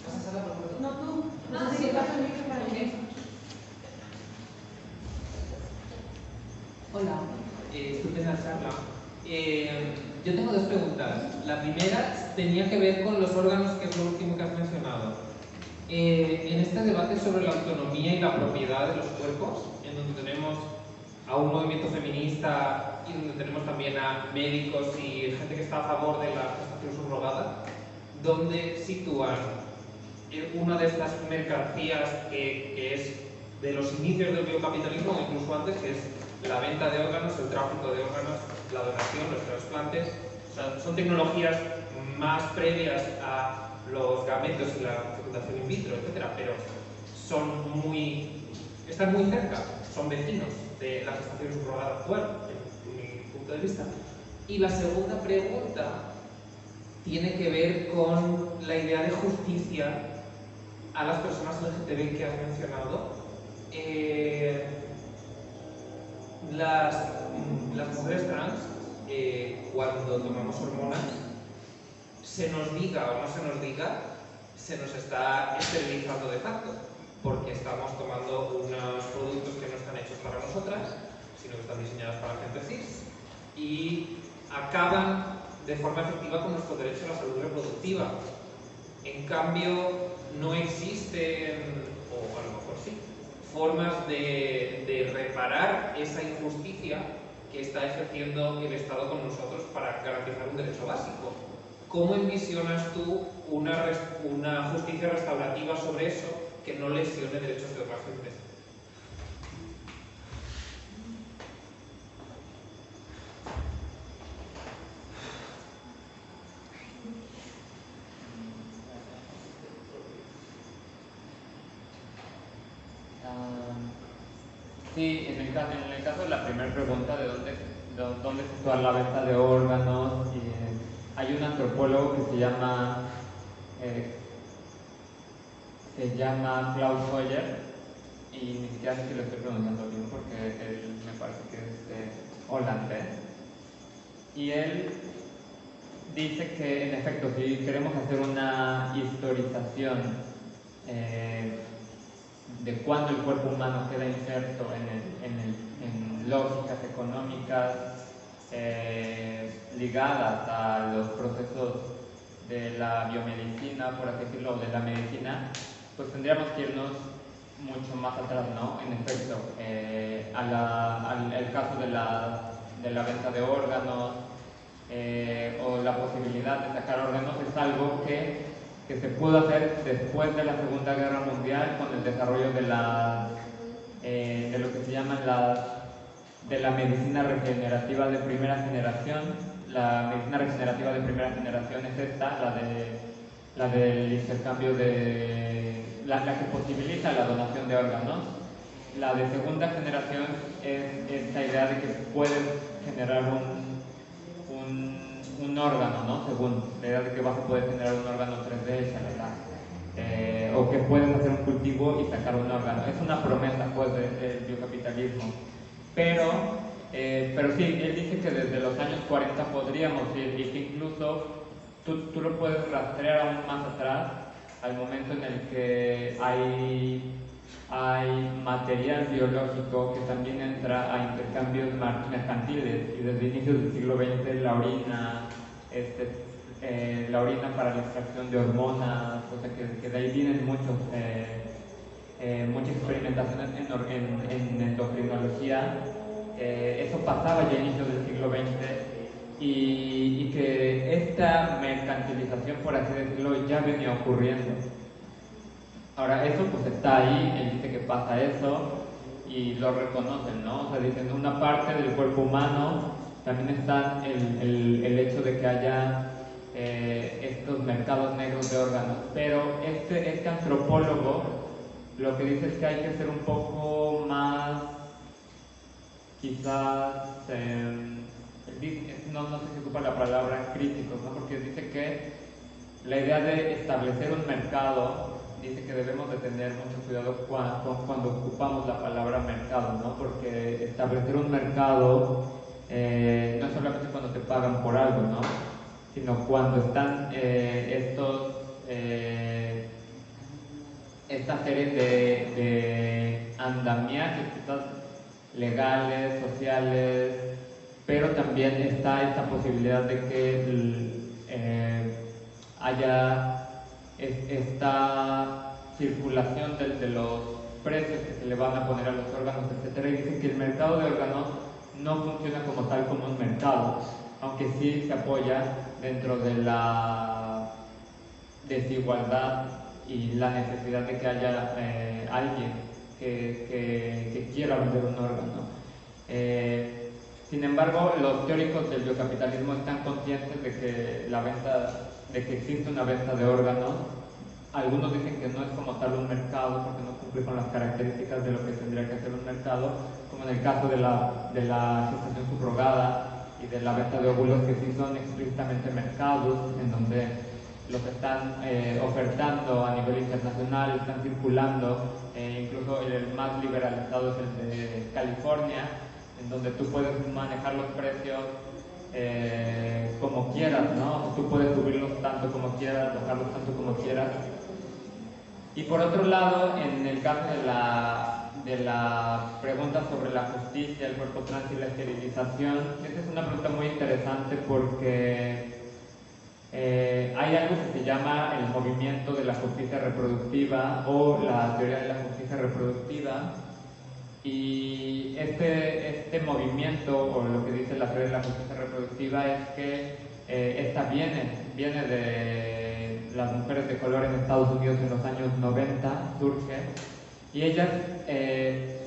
¿Vas a hacer la pregunta? No, tú. No, sí, pasa el micrófono para mí. Hola, estupenda charla. Yo tengo dos preguntas. La primera tenía que ver con los órganos, que es lo último que has mencionado. En este debate sobre la autonomía y la propiedad de los cuerpos, en donde tenemos a un movimiento feminista y donde tenemos también a médicos y gente que está a favor de la gestación subrogada, donde sitúan una de estas mercancías que es de los inicios del biocapitalismo, o incluso antes, que es la venta de órganos, el tráfico de órganos, la donación, los trasplantes. O sea, son tecnologías más previas a los gametos y la fecundación in vitro, etcétera, pero están muy cerca, son vecinos de la gestación subrogada actual, en mi punto de vista. Y la segunda pregunta tiene que ver con la idea de justicia a las personas LGTB que has mencionado. Las mujeres trans, cuando tomamos hormonas, se nos diga o no se nos diga, se nos está esterilizando de facto. porque estamos tomando unos productos que no están hechos para nosotras, sino que están diseñados para gente cis, y acaban de forma efectiva con nuestro derecho a la salud reproductiva. En cambio, no existen, o a lo mejor sí, formas de reparar esa injusticia que está ejerciendo el Estado con nosotros para garantizar un derecho básico. ¿Cómo envisionas tú una justicia restaurativa sobre eso que no lesione derechos de otras gentes? Sí, en el caso de la primera pregunta de dónde sitúa la venta de órganos, hay un antropólogo que se llama Klaus Hoyer, y ni siquiera sé si lo estoy pronunciando bien porque él me parece que es holandés, y él dice que en efecto si queremos hacer una historización de cuándo el cuerpo humano queda inserto en lógicas económicas ligadas a los procesos de la biomedicina, por así decirlo, o de la medicina, pues tendríamos que irnos mucho más atrás, ¿no? En efecto, al caso de la venta de órganos o la posibilidad de sacar órganos es algo que se pudo hacer después de la Segunda Guerra Mundial con el desarrollo de lo que se llaman de la medicina regenerativa de primera generación. La medicina regenerativa de primera generación es esta, la del intercambio la que posibilita la donación de órganos. La de segunda generación es esta idea de que puedes generar un órgano, ¿no? Según la idea de que vas a poder generar un órgano 3D, o que puedes hacer un cultivo y sacar un órgano. Es una promesa, pues, del biocapitalismo. Pero sí, él dice que desde los años 40 podríamos ir, y que incluso tú lo puedes rastrear aún más atrás, al momento en el que hay material biológico que también entra a intercambios mercantiles, y desde inicios del siglo XX la orina para la extracción de hormonas, o sea que de ahí vienen mucha experimentación en endocrinología. Eso pasaba ya a inicios del siglo XX, y que esta mercantilización, por así decirlo, ya venía ocurriendo. Ahora, eso pues está ahí, él dice que pasa eso y lo reconocen, ¿no? O sea, dicen, una parte del cuerpo humano también está el hecho de que haya estos mercados negros de órganos, pero este antropólogo lo que dice es que hay que ser un poco más, quizás, no sé si ocupa la palabra críticos, ¿no? Porque dice que la idea de establecer un mercado, dice que debemos de tener mucho cuidado cuando ocupamos la palabra mercado, ¿no? Porque establecer un mercado no es solamente cuando te pagan por algo, ¿no? Sino cuando están esta serie de andamiajes quizás legales, sociales, pero también está esta posibilidad de que haya esta circulación de los precios que se le van a poner a los órganos, etc. Y dicen que el mercado de órganos no funciona como tal como un mercado, aunque sí se apoya dentro de la desigualdad y la necesidad de que haya alguien que quiera vender un órgano. Sin embargo, los teóricos del biocapitalismo están conscientes de que existe una venta de órganos. Algunos dicen que no es como tal un mercado porque no cumple con las características de lo que tendría que ser un mercado, como en el caso de la gestación subrogada y de la venta de óvulos, que sí son explícitamente mercados, en donde los están ofertando a nivel internacional, están circulando, incluso el más liberalizado es el de California, en donde tú puedes manejar los precios como quieras, ¿no? Tú puedes subirlos tanto como quieras, bajarlos tanto como quieras. Y por otro lado, en el caso de la pregunta sobre la justicia, el cuerpo trans y la esterilización, esta es una pregunta muy interesante porque hay algo que se llama el movimiento de la justicia reproductiva o la teoría de la justicia reproductiva, y este movimiento, o lo que dice la teoría de la justicia reproductiva, es que esta viene de las mujeres de color en Estados Unidos en los años 90, surge, y ellas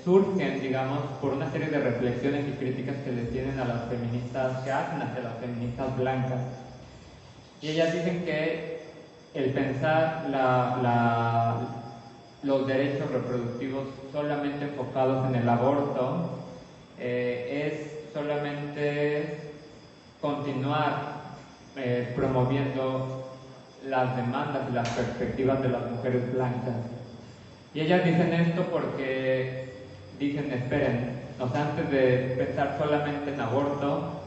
surgen, digamos, por una serie de reflexiones y críticas que le tienen a las feministas, que hacen hacia las feministas blancas. Y ellas dicen que el pensar los derechos reproductivos solamente enfocados en el aborto es solamente continuar promoviendo las demandas y las perspectivas de las mujeres blancas. Y ellas dicen esto porque dicen, esperen, o sea, antes de pensar solamente en aborto,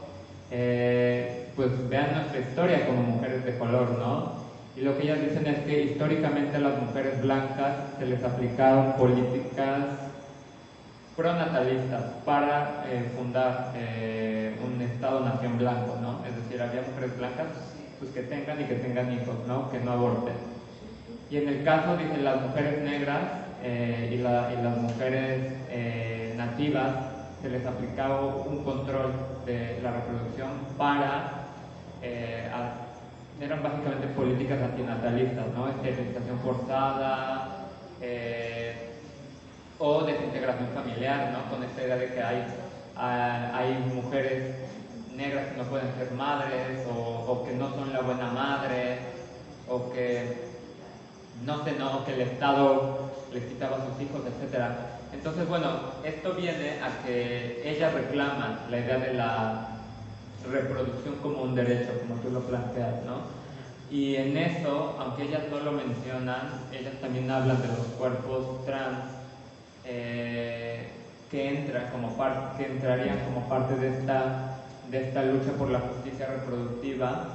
pues vean nuestra historia como mujeres de color, ¿no? Y lo que ellas dicen es que históricamente a las mujeres blancas se les aplicaron políticas pronatalistas para fundar un Estado-nación blanco, ¿no? Es decir, había mujeres blancas pues que tengan hijos, ¿no? Que no aborten. Y en el caso, dicen, las mujeres negras y las mujeres nativas, se les aplicaba un control de la reproducción para eran básicamente políticas antinatalistas, ¿no? Esterilización forzada o desintegración familiar, ¿no? Con esta idea de que hay mujeres negras que no pueden ser madres, o que no son la buena madre, o que que el Estado les quitaba a sus hijos, etc. Entonces, bueno, esto viene a que ellas reclaman la idea de la reproducción como un derecho, como tú lo planteas, ¿no? Y en eso, aunque ellas no lo mencionan, ellas también hablan de los cuerpos trans que entrarían como parte de esta lucha por la justicia reproductiva.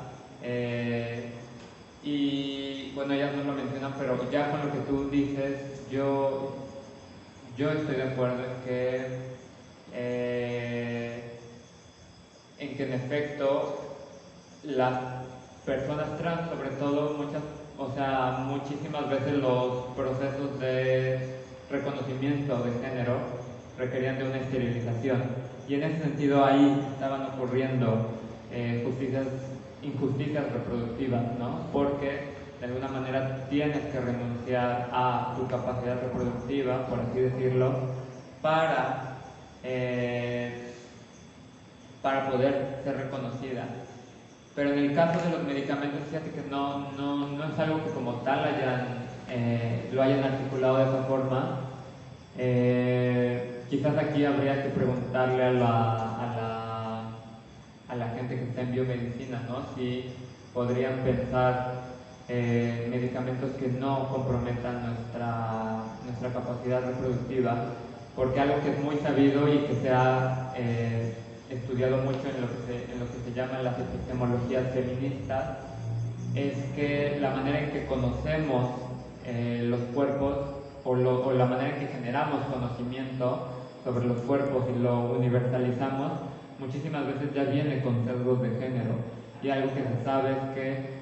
Y bueno, ellas no lo mencionan, pero ya con lo que tú dices, yo estoy de acuerdo en que en efecto las personas trans, sobre todo muchísimas veces los procesos de reconocimiento de género requerían de una esterilización, y en ese sentido ahí estaban ocurriendo injusticias reproductivas, ¿no? Porque de alguna manera tienes que renunciar a tu capacidad reproductiva, por así decirlo, para poder ser reconocida. Pero en el caso de los medicamentos, fíjate que no es algo que como tal lo hayan articulado de esa forma. Quizás aquí habría que preguntarle a la gente que está en biomedicina, ¿no? Si podrían pensar medicamentos que no comprometan nuestra capacidad reproductiva, porque algo que es muy sabido y que se ha estudiado mucho en lo que se llaman las epistemologías feministas es que la manera en que conocemos los cuerpos o la manera en que generamos conocimiento sobre los cuerpos y lo universalizamos muchísimas veces ya viene con sesgos de género, y algo que se sabe es que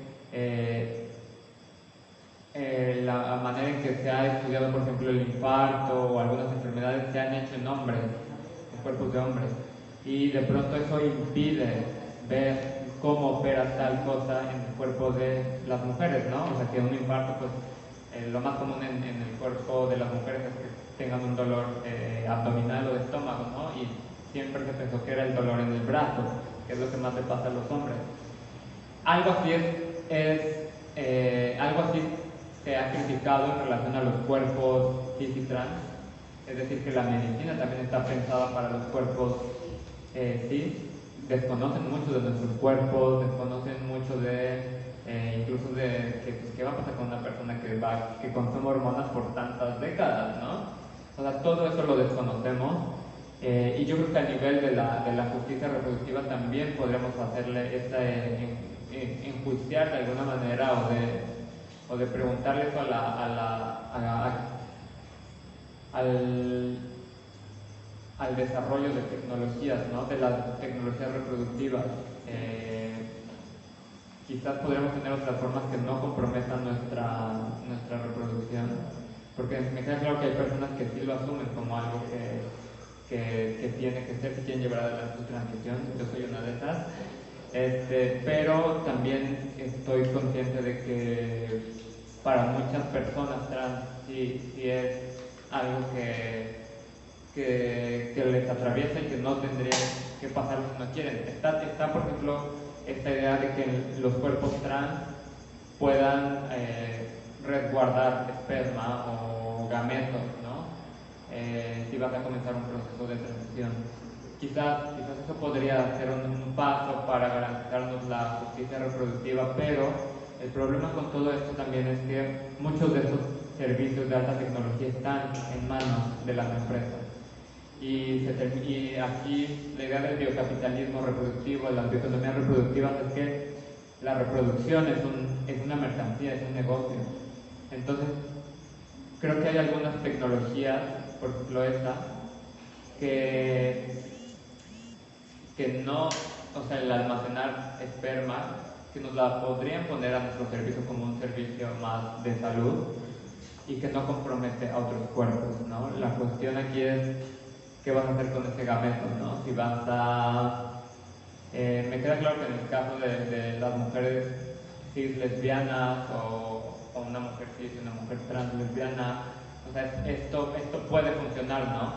la manera en que se ha estudiado, por ejemplo, el infarto o algunas enfermedades se han hecho en hombres, en cuerpos de hombres, y de pronto eso impide ver cómo opera tal cosa en el cuerpo de las mujeres, ¿no? O sea, que un infarto, pues lo más común en el cuerpo de las mujeres es que tengan un dolor abdominal o de estómago, ¿no? Y siempre se pensó que era el dolor en el brazo, que es lo que más le pasa a los hombres. Algo así algo así se ha criticado en relación a los cuerpos cis y trans, es decir, que la medicina también está pensada para los cuerpos cis. Desconocen mucho de nuestros cuerpos, desconocen mucho incluso de qué va a pasar con una persona que consume hormonas por tantas décadas, ¿no? O sea, todo eso lo desconocemos. Y yo creo que a nivel de la justicia reproductiva también podríamos hacerle enjuiciar de alguna manera o de preguntarle eso al desarrollo de tecnologías, ¿no? De las tecnologías reproductivas. Quizás podríamos tener otras formas que no comprometan nuestra reproducción, porque me queda claro que hay personas que sí lo asumen como algo que tiene que ser, si quieren llevar adelante su transición. Yo soy una de esas. Pero también estoy consciente de que para muchas personas trans sí es algo que les atraviesa y que no tendrían que pasar si no quieren. Está, por ejemplo, esta idea de que los cuerpos trans puedan resguardar esperma o gametos, ¿no? Si vas a comenzar un proceso de transición. Quizás eso podría ser un paso para garantizarnos la justicia reproductiva, pero el problema con todo esto también es que muchos de esos servicios de alta tecnología están en manos de las empresas. Y aquí la idea del biocapitalismo reproductivo, de las bioeconomías reproductivas, es que la reproducción es una mercancía, es un negocio. Entonces, creo que hay algunas tecnologías, por ejemplo esta, que no, o sea, el almacenar esperma, que nos la podrían poner a nuestro servicio como un servicio más de salud y que no compromete a otros cuerpos, ¿no? La cuestión aquí es qué vas a hacer con ese gameto, ¿no? Si vas a... me queda claro que en el caso de las mujeres cis lesbianas o una mujer cis y una mujer trans lesbiana, o sea, esto puede funcionar, ¿no?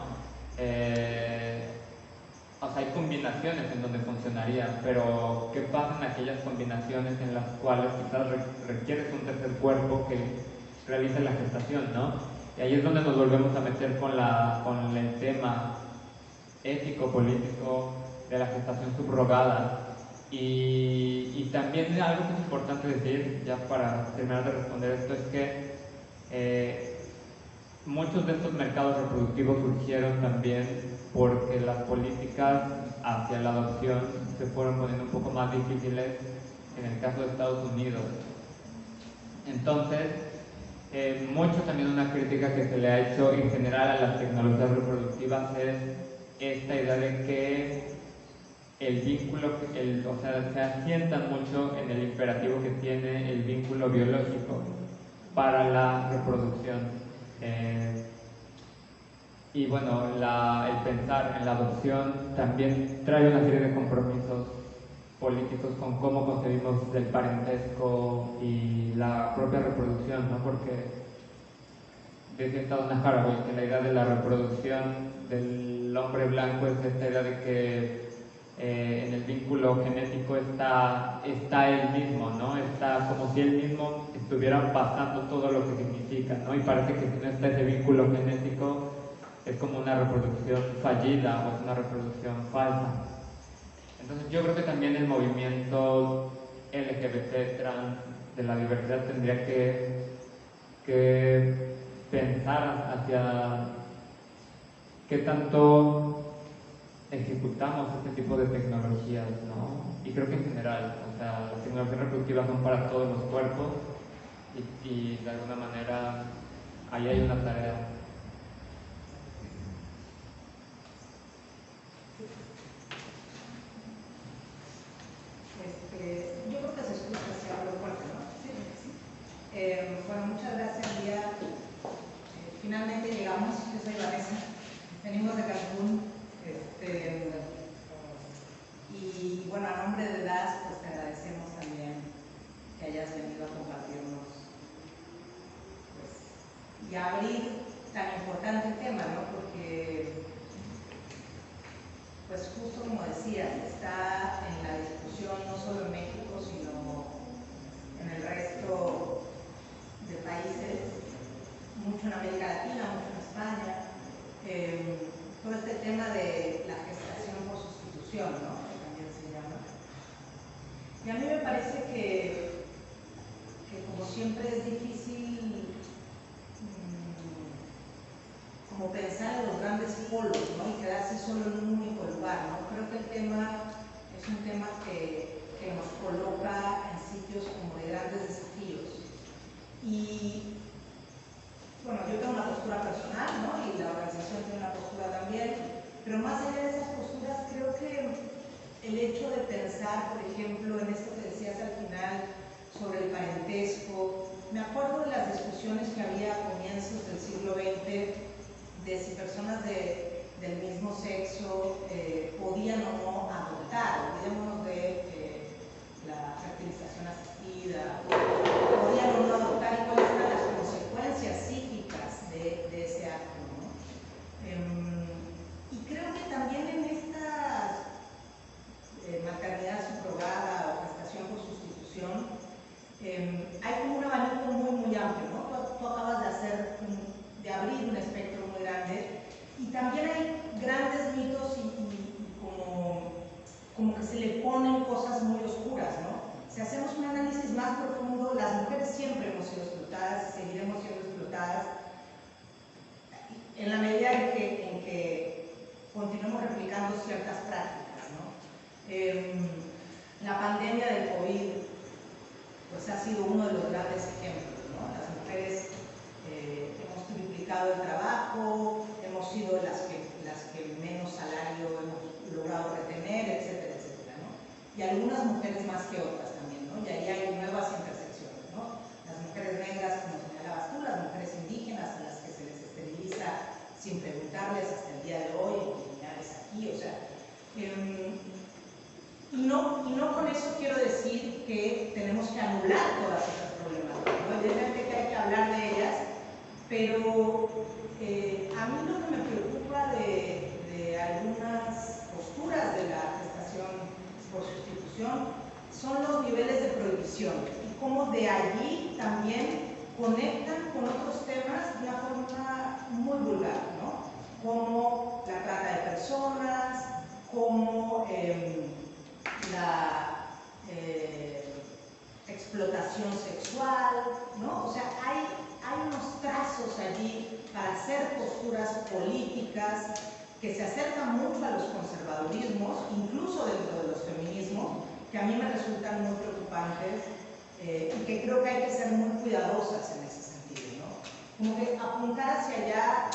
O sea, hay combinaciones en donde funcionaría, pero ¿qué pasa en aquellas combinaciones en las cuales quizás requieres un tercer cuerpo que realice la gestación, ¿no? Y ahí es donde nos volvemos a meter con el tema ético, político de la gestación subrogada. Y también algo que es importante decir, ya para terminar de responder esto, es que muchos de estos mercados reproductivos surgieron también porque las políticas hacia la adopción se fueron poniendo un poco más difíciles en el caso de Estados Unidos. Entonces, mucho también una crítica que se le ha hecho en general a las tecnologías reproductivas es esta idea de que el vínculo, o sea, se asientan mucho en el imperativo que tiene el vínculo biológico para la reproducción. Y bueno, el pensar en la adopción también trae una serie de compromisos políticos con cómo concebimos el parentesco y la propia reproducción, ¿no? Porque decía Donna Haraway que la idea de la reproducción del hombre blanco es esta idea de que en el vínculo genético está él mismo, ¿no? Está como si él mismo estuviera pasando todo lo que significa, ¿no? Y parece que si no está ese vínculo genético es como una reproducción fallida o es una reproducción falsa. Entonces yo creo que también el movimiento LGBT trans de la diversidad tendría que pensar hacia qué tanto ejecutamos este tipo de tecnologías, ¿no? Y creo que en general, o sea, las tecnologías reproductivas son para todos los cuerpos y de alguna manera ahí hay una tarea. Yo creo que se escucha hacia algo fuerte, ¿no? Sí. Bueno, muchas gracias, Lía. Finalmente llegamos, yo soy Vanessa, venimos de Cancún. Y bueno, a nombre de DAS, pues te agradecemos también que hayas venido a compartirnos pues, y a abrir tan importante tema, ¿no? Porque pues justo como decías, está en la discusión no solo en México, sino en el resto de países, mucho en América Latina, mucho en España, todo este tema de la gestación por sustitución, ¿no? Que también se llama. Y a mí me parece que como siempre es difícil como pensar en los grandes polos, ¿no? Y quedarse solo en un único lugar, ¿no? Creo que el tema es un tema que nos coloca en sitios como de grandes desafíos. Y bueno, yo tengo una postura personal, ¿no? Y la organización tiene una postura también, pero más allá de esas posturas, creo que el hecho de pensar, por ejemplo, en esto que decías al final sobre el parentesco, me acuerdo de las discusiones que había a comienzos del siglo XX de si personas del mismo sexo podían o no adoptar. Olvidémonos de la fertilización asistida, podían o no adoptar y cuáles eran las consecuencias psíquicas de ese acto, ¿no? Y creo que también en esta maternidad subrogada o gestación por sustitución hay como un abanico muy amplio, ¿no? Tú acabas de abrir un espectro muy grande y también hay grandes mitos y como que se le ponen cosas muy oscuras, ¿no? Si hacemos un análisis más profundo, las mujeres siempre hemos sido explotadas y seguiremos siendo explotadas en la medida en que continuemos replicando ciertas prácticas, ¿no? La pandemia del COVID pues ha sido uno de los grandes ejemplos, ¿no? Las mujeres hemos triplicado el trabajo, hemos sido las que menos salario hemos logrado retener, etcétera, etcétera, ¿no? Y algunas mujeres más que otras también, ¿no? Y ahí hay nuevas intersecciones, ¿no? Las mujeres negras, como señalabas tú, las mujeres indígenas a las que se les esteriliza sin preguntarles hasta el día de hoy, en comunidades aquí, o sea, y no con eso quiero decir que tenemos que anular todas esas problemáticas, ¿no? Evidentemente que hay que hablar de ellas, pero a mí lo que me preocupa de algunas posturas de la gestación por sustitución son los niveles de prohibición y cómo de allí también conectan con otros temas de una forma muy vulgar, ¿no? Como la trata de personas, como la explotación sexual, ¿no? O sea, hay unos trazos allí para hacer posturas políticas que se acercan mucho a los conservadurismos, incluso dentro de los feminismos, que a mí me resultan muy preocupantes y que creo que hay que ser muy cuidadosas en ese sentido, ¿no? Como que apuntar hacia allá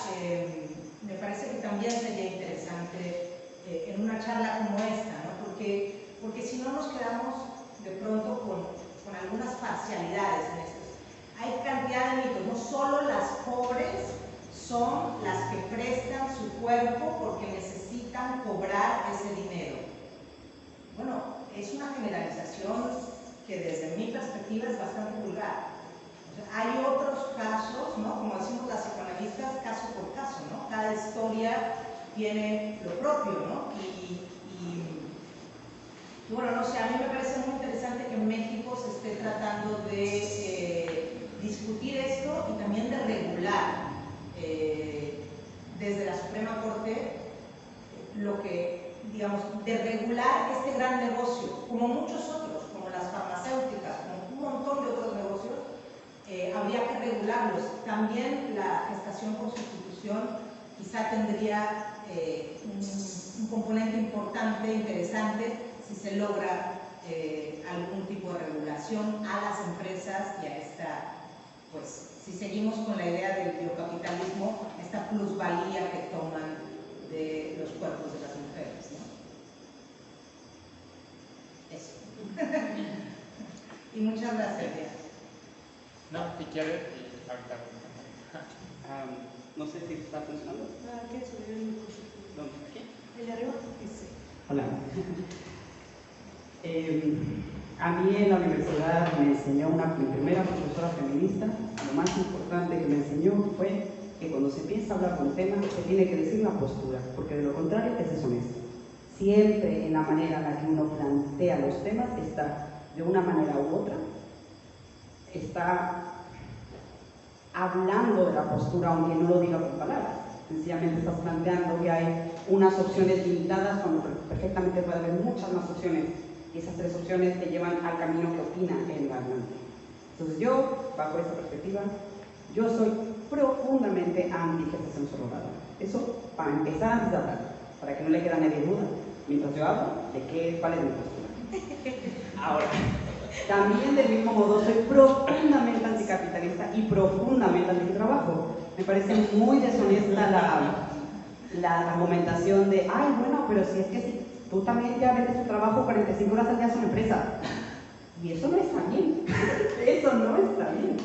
me parece que también sería interesante en una charla como esta, ¿no? Porque si no nos quedamos de pronto con algunas parcialidades en esto. Hay cantidad de mitos, no solo las pobres son las que prestan su cuerpo porque necesitan cobrar ese dinero. Bueno, es una generalización que desde mi perspectiva es bastante vulgar. O sea, hay otros casos, ¿no? Como decimos las psicoanalistas, caso por caso, ¿no? Cada historia tiene lo propio, ¿no? Y bueno, no sé, a mí me parece muy interesante que en México se esté tratando de discutir esto y también de regular desde la Suprema Corte lo que, digamos, de regular este gran negocio, como muchos otros, como las farmacéuticas, como un montón de otros negocios, habría que regularlos. También la gestación por sustitución quizá tendría un componente importante, interesante, si se logra algún tipo de regulación a las empresas y a esta, pues, si seguimos con la idea del biocapitalismo, esta plusvalía que toman de los cuerpos de las mujeres, ¿no? Eso. Y muchas gracias. No, si quieres, y ahorita. No sé si está funcionando. ¿Qué es el ¿Dónde? ¿Aquí? el de arriba? Ese. Hola. A mí en la universidad me enseñó mi primera profesora feminista. Lo más importante que me enseñó fue que cuando se empieza a hablar de un tema se tiene que decir una postura, porque de lo contrario es deshonesto. Siempre en la manera en la que uno plantea los temas está, de una manera u otra, está hablando de la postura aunque no lo diga con palabras. Sencillamente estás planteando que hay unas opciones limitadas cuando perfectamente puede haber muchas más opciones. Y esas tres opciones te llevan al camino que opina el hablante. Entonces yo, bajo esta perspectiva, yo soy profundamente anti-gestación subrogada. Eso para empezar antes de hablar, para que no le quede a nadie duda, mientras yo hablo, de cuál es mi postura. Ahora, también del mismo modo soy profundamente anti anticapitalista y profundamente antitrabajo. Me parece muy deshonesta la argumentación de, ay, bueno, pero si es que si tú también ya vendes tu trabajo 45 horas al día a una empresa. Y eso no está bien. Eso no está bien.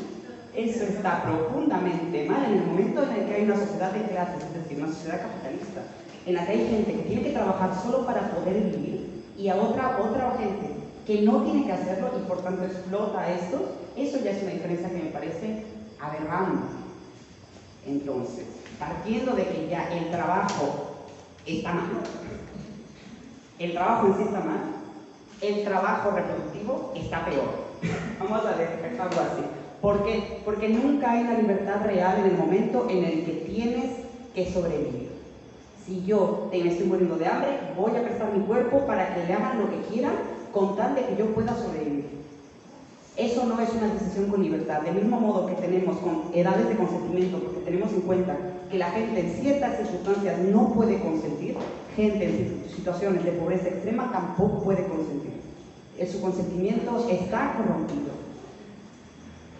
Eso está profundamente mal en el momento en el que hay una sociedad de clases, es decir, una sociedad capitalista, en la que hay gente que tiene que trabajar solo para poder vivir y a otra gente que no tiene que hacerlo y por tanto explota a estos. Eso ya es una diferencia que me parece aberrante. Entonces, partiendo de que ya el trabajo está mal, el trabajo en sí está mal, el trabajo reproductivo está peor. Vamos a dejarlo así. ¿Por qué? Porque nunca hay una libertad real en el momento en el que tienes que sobrevivir. Si yo me estoy muriendo de hambre, voy a prestar mi cuerpo para que le hagan lo que quieran con tal de que yo pueda sobrevivir. Eso no es una decisión con libertad. Del mismo modo que tenemos con edades de consentimiento, porque tenemos en cuenta que la gente en ciertas circunstancias no puede consentir, gente en situaciones de pobreza extrema tampoco puede consentir. Su consentimiento está corrompido.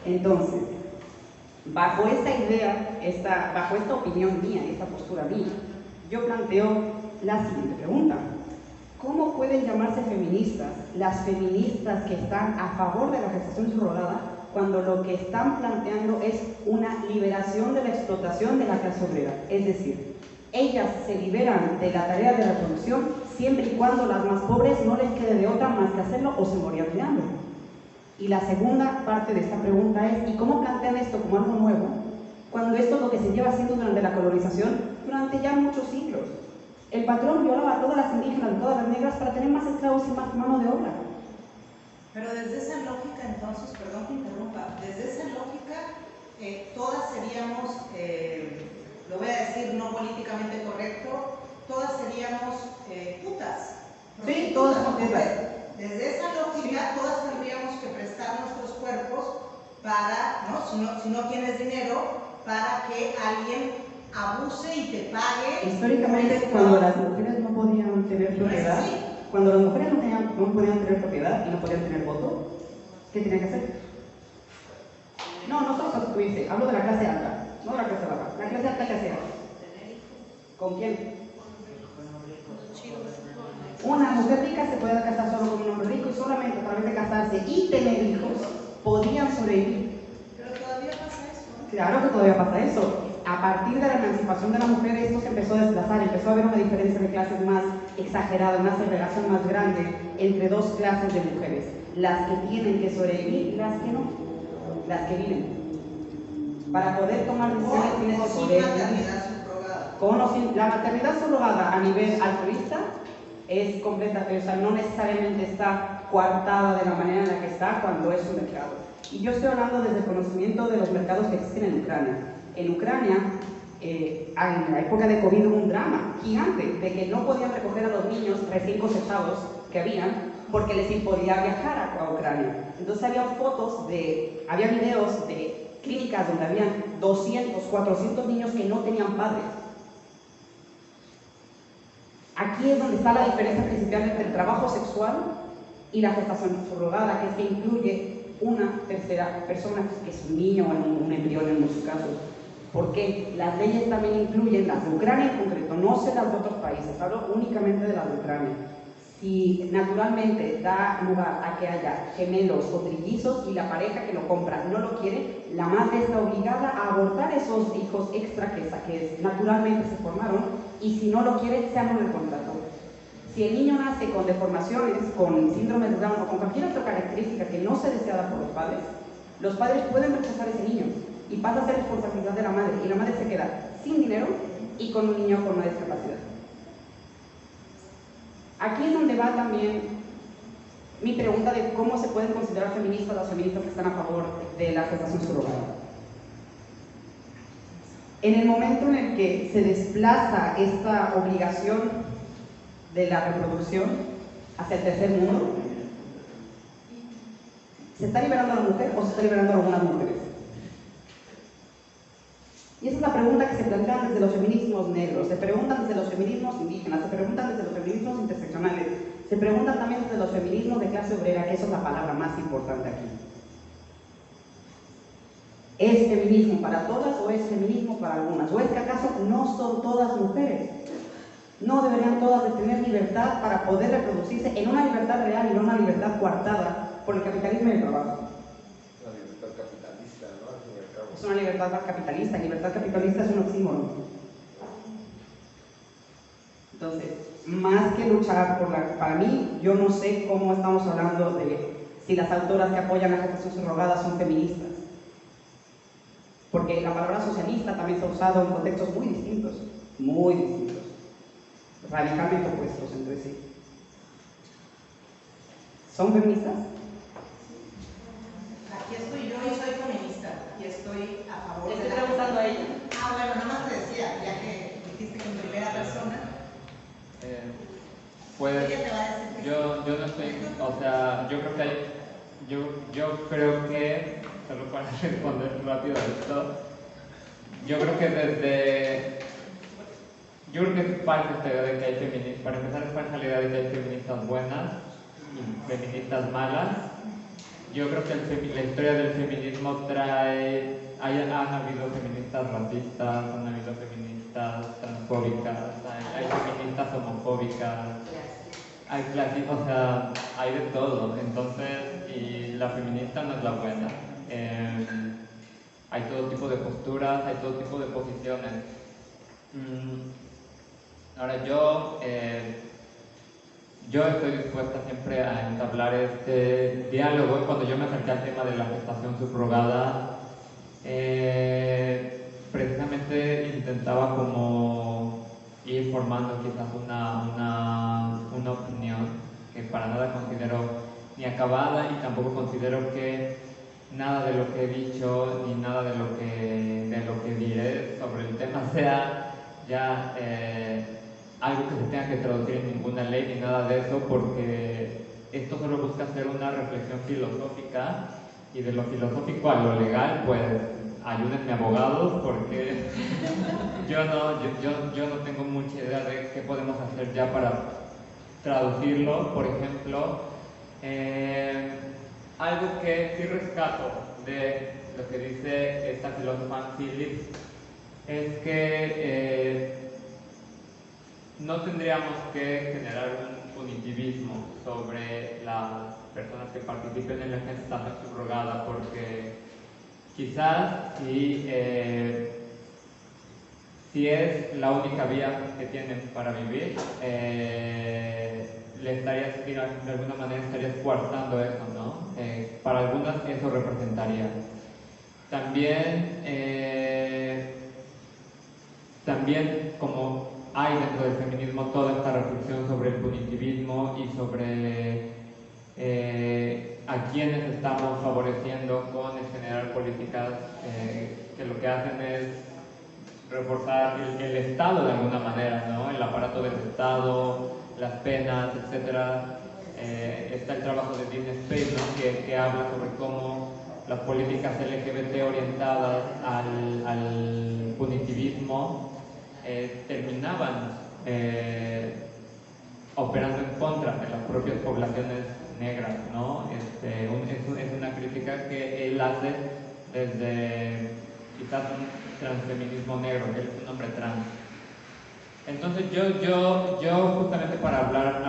Entonces, bajo esta idea, bajo esta opinión mía, esta postura mía, yo planteo la siguiente pregunta. ¿Cómo pueden llamarse feministas las feministas que están a favor de la gestación subrogada cuando lo que están planteando es una liberación de la explotación de la clase obrera? Es decir, ellas se liberan de la tarea de reproducción siempre y cuando las más pobres no les quede de otra más que hacerlo o se morían de hambre. Y la segunda parte de esta pregunta es, ¿y cómo plantean esto como algo nuevo cuando esto es lo que se lleva haciendo durante la colonización durante ya muchos siglos? El patrón violaba a todas las indígenas, a todas las negras para tener más esclavos y más mano de obra. Pero desde esa lógica, entonces, perdón que interrumpa, desde esa lógica, todas seríamos, lo voy a decir no políticamente correcto, todas seríamos putas. Sí, todas son putas. Desde esa lógica, todas tendríamos que prestar nuestros cuerpos para, ¿no? Si no tienes dinero, para que alguien abuse y te pague. Históricamente, cuando las mujeres no podían tener propiedad, cuando las mujeres no podían tener propiedad y no podían tener voto, ¿qué tenían que hacer? No solo sustituirse, hablo de la clase alta, no de la clase baja. La clase alta, ¿qué hacía? ¿Con quién? Una mujer rica se podía casar solo con un hombre rico y solamente a través de casarse y tener hijos podían sobrevivir. Pero todavía pasa eso, ¿no? Claro que todavía pasa eso. A partir de la emancipación de la mujer esto se empezó a desplazar, empezó a haber una diferencia de clases más exagerada, una segregación más grande entre dos clases de mujeres, las que tienen que sobrevivir y las que no, las que viven. Para poder tomar decisiones tienen que sobrevivir. Maternidad subrogada. Con o sin, la maternidad subrogada a nivel altruista es completa, pero o sea, no necesariamente está coartada de la manera en la que está cuando es un mercado. Y yo estoy hablando desde el conocimiento de los mercados que existen en Ucrania. En Ucrania, en la época de COVID hubo un drama gigante de que no podían recoger a los niños recién cosechados que habían porque les impedía viajar a Ucrania. Entonces había videos de clínicas donde habían 200, 400 niños que no tenían padres. Aquí es donde está la diferencia principal entre el trabajo sexual y la gestación subrogada, que es que incluye una tercera persona, que es un niño o un embrión en muchos casos. Porque las leyes también incluyen las de Ucrania en concreto, no sé las de otros países, hablo únicamente de las de Ucrania. Si naturalmente da lugar a que haya gemelos o trillizos y la pareja que lo compra no lo quiere, la madre está obligada a abortar esos hijos extra que naturalmente se formaron y si no lo quiere, se anula el contrato. Si el niño nace con deformaciones, con síndrome de Down o con cualquier otra característica que no sea deseada por los padres pueden rechazar a ese niño y pasa a ser responsabilidad de la madre y la madre se queda sin dinero y con un niño con una discapacidad. Aquí es donde va también mi pregunta de cómo se pueden considerar feministas las feministas que están a favor de la gestación subrogada. En el momento en el que se desplaza esta obligación de la reproducción hacia el tercer mundo, ¿se está liberando a la mujer o se está liberando a algunas mujeres? Y esa es la pregunta que se plantean desde los feminismos negros, se preguntan desde los feminismos indígenas, se preguntan desde los feminismos interseccionales, se preguntan también desde los feminismos de clase obrera, que eso es la palabra más importante aquí. ¿Es feminismo para todas o es feminismo para algunas? ¿O es que acaso no son todas mujeres? ¿No deberían todas de tener libertad para poder reproducirse en una libertad real y no una libertad coartada por el capitalismo y el trabajo? Una libertad capitalista, ¿no? Al fin y al cabo. Es una libertad capitalista, y libertad capitalista es un oxímoron. Entonces, más que luchar por para mí, yo no sé cómo estamos hablando de si las autoras que apoyan la gestación subrogada son feministas. Porque la palabra socialista también se ha usado en contextos muy distintos, radicalmente opuestos entre sí. ¿Son feministas? Aquí estoy yo y soy feminista y estoy a favor Le de estoy la... preguntando a ella. Bueno, nada más te decía, ya que dijiste que en primera persona, Pues ella te va a decir que yo no estoy, o sea, yo creo que hay, yo creo que, solo para responder rápido a esto, yo creo que es falsa esta idea de que hay feministas, para empezar es falsa la idea de que hay feministas buenas y feministas malas. Yo creo que la historia del feminismo han habido feministas racistas, han habido feministas transfóbicas, hay feministas homofóbicas, o sea, hay de todo. Entonces, y la feminista no es la buena. Hay todo tipo de posturas, hay todo tipo de posiciones. Ahora yo estoy dispuesta siempre a entablar este diálogo. Cuando yo me acerqué al tema de la gestación subrogada, precisamente intentaba como ir formando quizás una opinión que para nada considero ni acabada, y tampoco considero que nada de lo que he dicho ni nada de lo que diré sobre el tema sea ya algo que se tenga que traducir en ninguna ley ni nada de eso, porque esto solo busca hacer una reflexión filosófica, y de lo filosófico a lo legal, pues ayúdenme abogados, porque yo no tengo mucha idea de qué podemos hacer ya para traducirlo. Por ejemplo, algo que sí rescato de lo que dice esta filósofa Phillips es que no tendríamos que generar un punitivismo sobre las personas que participen en la gestación subrogada, porque quizás si es la única vía que tienen para vivir, le estarías, de alguna manera estarías coartando eso, ¿no? Para algunas eso representaría. También como hay dentro del feminismo toda esta reflexión sobre el punitivismo y sobre a quienes estamos favoreciendo con generar políticas que lo que hacen es reforzar el Estado de alguna manera, ¿no? El aparato del Estado, las penas, etc. Está el trabajo de Dean Spade, ¿no? que habla sobre cómo las políticas LGBT orientadas al punitivismo terminaban operando en contra de las propias poblaciones negras, ¿no? Es una crítica que él hace desde quizás un transfeminismo negro, que él es un hombre trans. Entonces yo justamente para hablar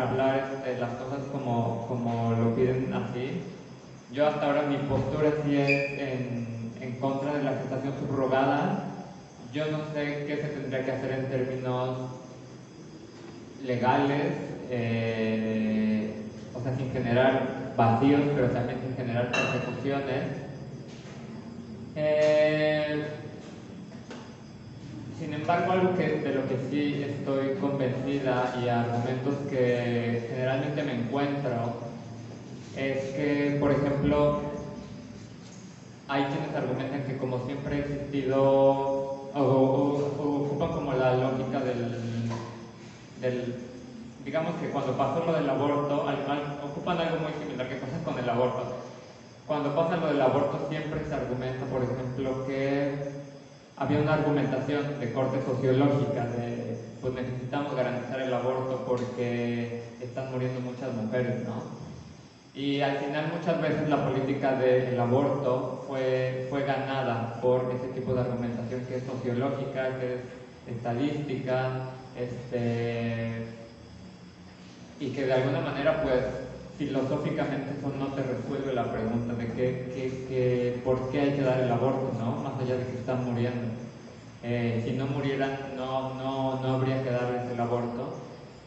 las cosas como lo piden así, yo hasta ahora mi postura sí es en contra de la gestación subrogada. Yo no sé qué se tendría que hacer en términos legales, o sea, sin generar vacíos, pero también sin generar persecuciones. Sin embargo, algo de lo que sí estoy convencida, y argumentos que generalmente me encuentro, es que, por ejemplo, hay quienes argumentan que como siempre ha existido o ocupan como la lógica del digamos que cuando pasó lo del aborto, ocupan algo muy similar que pasa con el aborto. Cuando pasa lo del aborto siempre se argumenta, por ejemplo, que había una argumentación de corte sociológica de pues necesitamos garantizar el aborto porque están muriendo muchas mujeres, ¿no? Y al final muchas veces la política del aborto fue ganada por ese tipo de argumentación que es sociológica, que es estadística, y que de alguna manera pues filosóficamente eso no te resuelve la pregunta de por qué hay que dar el aborto, ¿no? Más allá de que están muriendo. Si no murieran no habría que darles el aborto.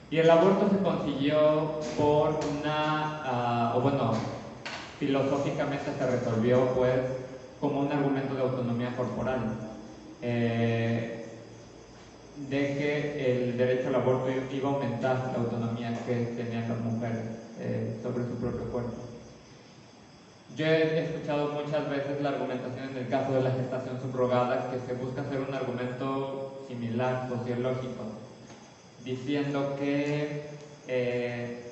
Y el aborto se consiguió por filosóficamente se resolvió pues como un argumento de autonomía corporal, de que el derecho al aborto iba a aumentar la autonomía que tenían las mujeres sobre su propio cuerpo. Yo he escuchado muchas veces la argumentación en el caso de la gestación subrogada, que se busca hacer un argumento similar, sociológico, diciendo que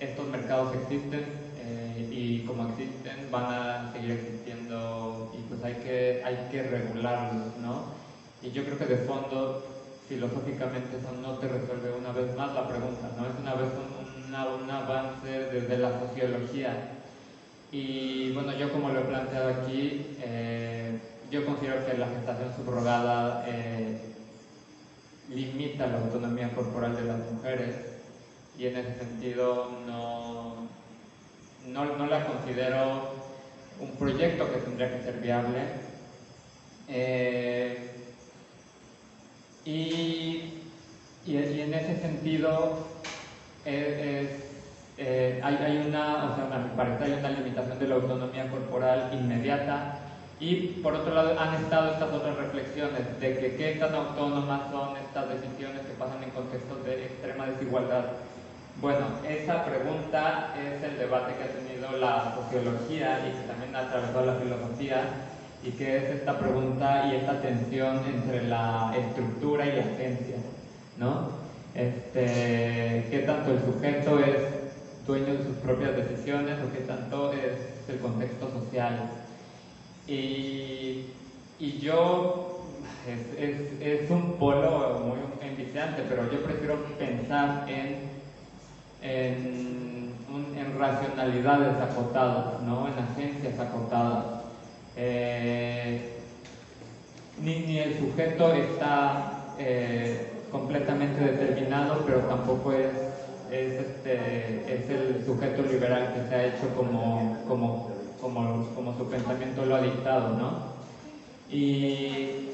estos mercados existen y como existen van a seguir existiendo y pues hay que regularlos, ¿no? Y yo creo que de fondo, filosóficamente, eso no te resuelve una vez más la pregunta, ¿no? Es una vez un avance desde la sociología. Y bueno, yo como lo he planteado aquí, yo considero que la gestación subrogada limita la autonomía corporal de las mujeres y en ese sentido no la considero un proyecto que tendría que ser viable. Y en ese sentido hay una, o sea, a mi parecer hay una limitación de la autonomía corporal inmediata. Y por otro lado han estado estas otras reflexiones de que qué tan autónomas son estas decisiones que pasan en contextos de extrema desigualdad. Bueno, esa pregunta es el debate que ha tenido la sociología y que también ha atravesado la filosofía, y que es esta pregunta y esta tensión entre la estructura y la agencia, ¿no? ¿Qué tanto el sujeto es dueño de sus propias decisiones o qué tanto es el contexto social? Y yo, es un polo muy enviciante, pero yo prefiero pensar en racionalidades acotadas, ¿no? En agencias acotadas. Ni el sujeto está completamente determinado, pero tampoco es el sujeto liberal que se ha hecho como su pensamiento lo ha dictado, ¿no? Y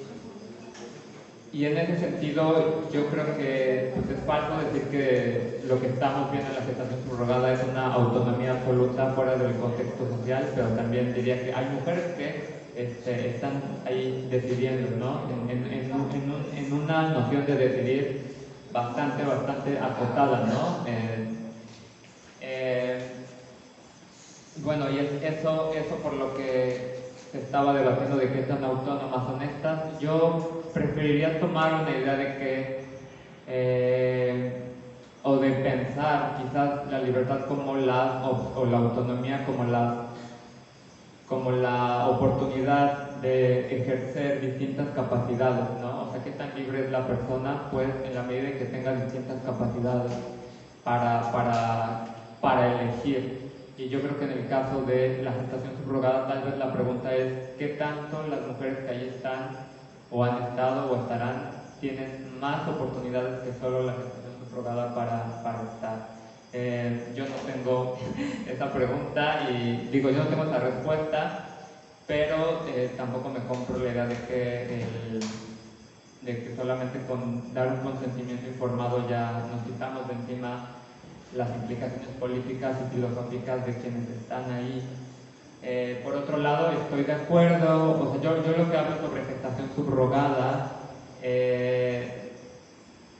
en ese sentido yo creo que pues, es falso decir que lo que estamos viendo en la gestación subrogada es una autonomía absoluta fuera del contexto social, pero también diría que hay mujeres que están ahí decidiendo, ¿no? En una noción de decidir bastante acotada, ¿no? Bueno, y eso por lo que se estaba debatiendo de qué tan autónomas son estas. Yo preferiría tomar una idea de que o de pensar quizás la libertad como o la autonomía como la oportunidad de ejercer distintas capacidades, ¿no? O sea, qué tan libre es la persona, pues en la medida en que tenga distintas capacidades para elegir. Y yo creo que en el caso de la gestación subrogada tal vez la pregunta es qué tanto las mujeres que ahí están o han estado o estarán tienen más oportunidades que solo la gestación subrogada para estar. Yo no tengo esa pregunta y digo, yo no tengo esa respuesta, pero tampoco me compro la idea de que solamente con dar un consentimiento informado ya nos quitamos de encima las implicaciones políticas y filosóficas de quienes están ahí. Por otro lado, estoy de acuerdo, o sea, yo lo que hablo sobre gestación subrogada,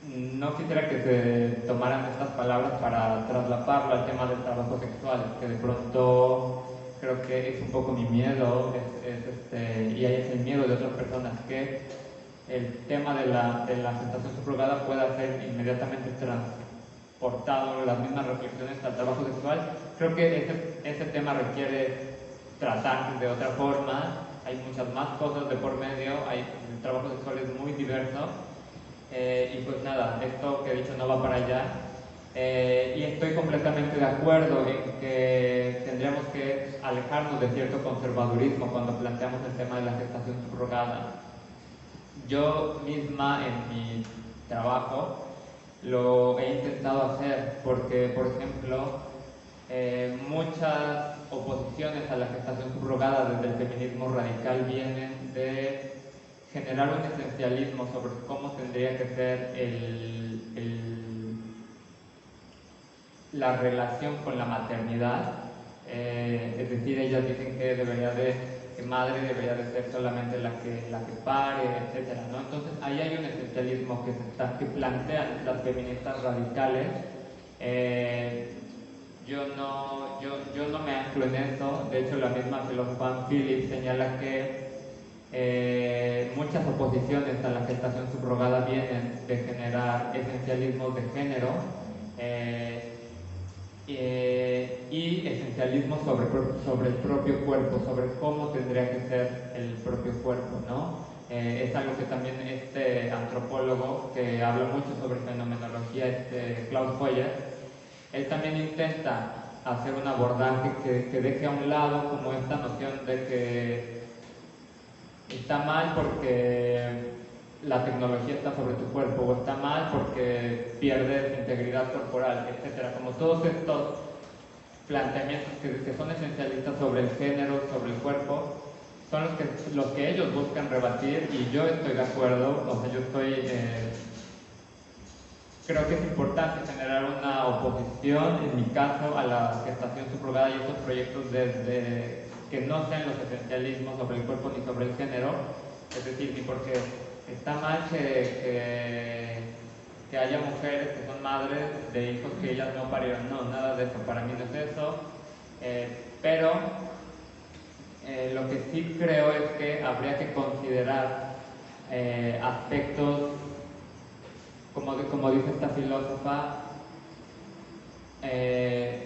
no quisiera que se tomaran estas palabras para traslaparlo al tema del trabajo sexual, que de pronto creo que es un poco mi miedo, y ahí es el miedo de otras personas, que el tema de la gestación subrogada pueda ser inmediatamente transportado las mismas reflexiones al trabajo sexual. Creo que ese tema requiere tratarse de otra forma, hay muchas más cosas de por medio, el trabajo sexual es muy diverso. Y pues nada, esto que he dicho no va para allá. Y estoy completamente de acuerdo en que tendríamos que alejarnos de cierto conservadurismo cuando planteamos el tema de la gestación subrogada. Yo misma en mi trabajo lo he intentado hacer porque, por ejemplo, muchas oposiciones a la gestación subrogada desde el feminismo radical vienen de generar un esencialismo sobre cómo tendría que ser la relación con la maternidad. Es decir, ellas dicen que madre debería de ser solamente la que pare, etc., ¿no? Entonces ahí hay un esencialismo que plantean las feministas radicales. Yo no me anclo en eso. De hecho, la misma filósofa Phillips señala que muchas oposiciones a la gestación subrogada vienen de generar esencialismos de género y esencialismos sobre el propio cuerpo, sobre cómo tendría que ser el propio cuerpo, ¿no? Es algo que también este antropólogo que habla mucho sobre fenomenología, Klaus Hoyer, él también intenta hacer un abordaje que deje a un lado como esta noción de que está mal porque la tecnología está sobre tu cuerpo, o está mal porque pierdes integridad corporal, etc. Como todos estos planteamientos que son esencialistas sobre el género, sobre el cuerpo, son los que ellos buscan rebatir, y yo estoy de acuerdo. O sea, creo que es importante generar una oposición, en mi caso, a la gestación subrogada y estos proyectos desde que no sean los esencialismos sobre el cuerpo ni sobre el género. Es decir, ni porque está mal que haya mujeres que son madres de hijos que ellas no parieron. No, nada de eso, para mí no es eso. Pero lo que sí creo es que habría que considerar aspectos, como dice esta filósofa,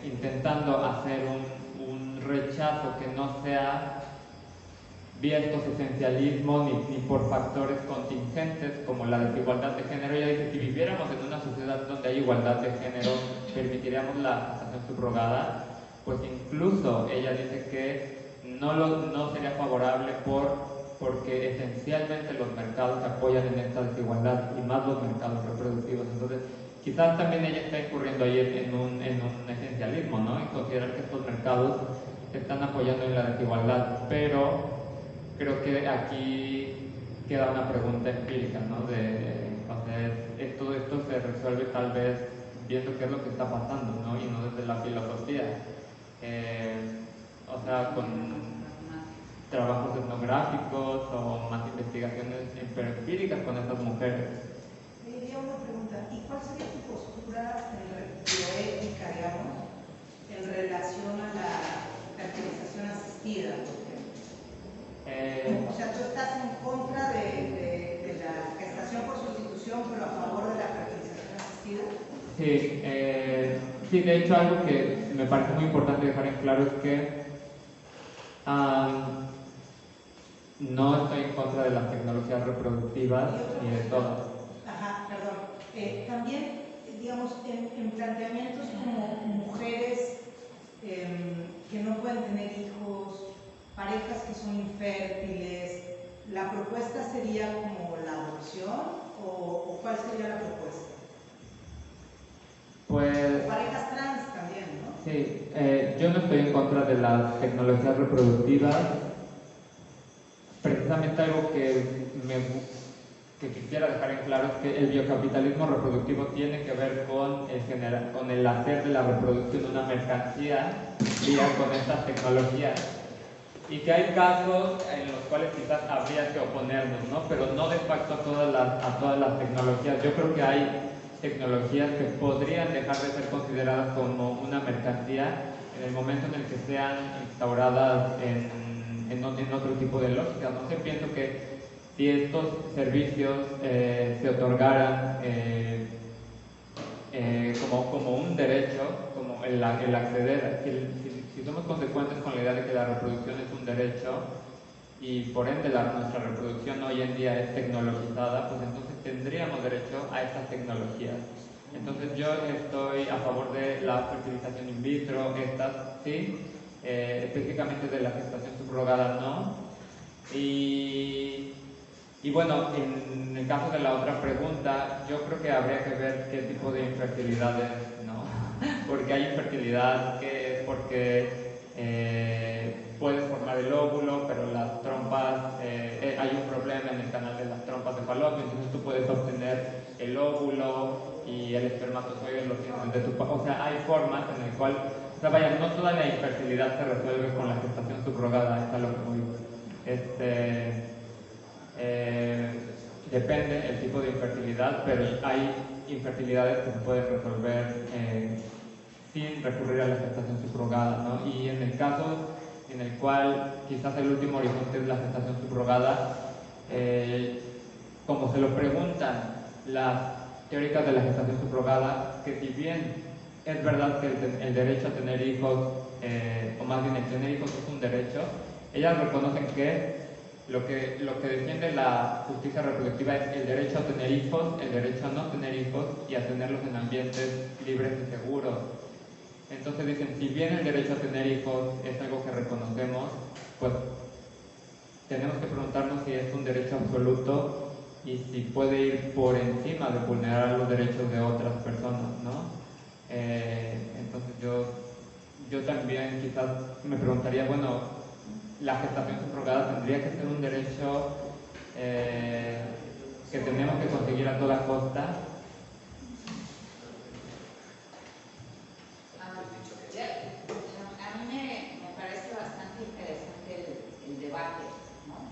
intentando hacer un rechazo que no sea vía estos esencialismos ni por factores contingentes como la desigualdad de género. Ella dice, si viviéramos en una sociedad donde hay igualdad de género, permitiríamos la gestación subrogada. Pues incluso ella dice que no sería favorable porque esencialmente los mercados apoyan en esta desigualdad, y más los mercados reproductivos. Entonces, quizás también ella está incurriendo ahí en un esencialismo, ¿no? En considerar que estos mercados están apoyando en la desigualdad, pero creo que aquí queda una pregunta empírica, ¿no? O sea, esto se resuelve tal vez viendo qué es lo que está pasando, ¿no? Y no desde la filosofía. O sea, con trabajos etnográficos o más investigaciones empíricas con estas mujeres. Me diría una pregunta, ¿y cuál sería tu postura bioética, digamos, en relación a la fertilización asistida, por ejemplo? O sea, tú estás en contra de la gestación por sustitución, pero a favor de la fertilización asistida. Sí, de hecho algo que me parece muy importante dejar en claro es que no estoy en contra de las tecnologías reproductivas ni de todas. Ajá, perdón. También, digamos, en planteamientos como mujeres que no pueden tener hijos, parejas que son infértiles, ¿la propuesta sería como la adopción o cuál sería la propuesta? Pues, parejas trans también, ¿no? Sí, yo no estoy en contra de las tecnologías reproductivas. Precisamente algo que quisiera dejar en claro es que el biocapitalismo reproductivo tiene que ver con el hacer de la reproducción una mercancía vía con estas tecnologías, y que hay casos en los cuales quizás habría que oponernos, ¿no? Pero no de facto a todas las tecnologías. Yo creo que hay tecnologías que podrían dejar de ser consideradas como una mercancía en el momento en el que sean instauradas en otro tipo de lógica. No sé, pienso que si estos servicios se otorgaran como un derecho, como el acceder, si somos consecuentes con la idea de que la reproducción es un derecho y por ende nuestra reproducción hoy en día es tecnologizada, pues entonces tendríamos derecho a estas tecnologías. Entonces yo estoy a favor de la fertilización in vitro, estas sí, específicamente de la gestación subrogada no. Y bueno, en el caso de la otra pregunta, yo creo que habría que ver qué tipo de infertilidad es, ¿no? Porque hay infertilidad que es porque puedes formar el óvulo, pero las trompas, hay un problema en el canal de las trompas de falopio, entonces tú puedes obtener el óvulo y el espermatozoide lo tienes de tu papá. O sea, hay formas en las cuales, o sea, vaya, no toda la infertilidad se resuelve con la gestación subrogada, está lo que voy. Depende el tipo de infertilidad, pero hay infertilidades que se pueden resolver sin recurrir a la gestación subrogada, ¿no? Y en el caso en el cual quizás el último horizonte es la gestación subrogada, como se lo preguntan las teóricas de la gestación subrogada, que si bien es verdad que el derecho a tener hijos, o más bien el tener hijos es un derecho, ellas reconocen que lo que defiende la justicia reproductiva es el derecho a tener hijos, el derecho a no tener hijos y a tenerlos en ambientes libres y seguros. Entonces dicen, si bien el derecho a tener hijos es algo que reconocemos, pues tenemos que preguntarnos si es un derecho absoluto y si puede ir por encima de vulnerar los derechos de otras personas, ¿no? Entonces yo también quizás me preguntaría, bueno, la gestación subrogada tendría que ser un derecho que tenemos que conseguir a toda costa. A mí me parece bastante interesante el debate, ¿no?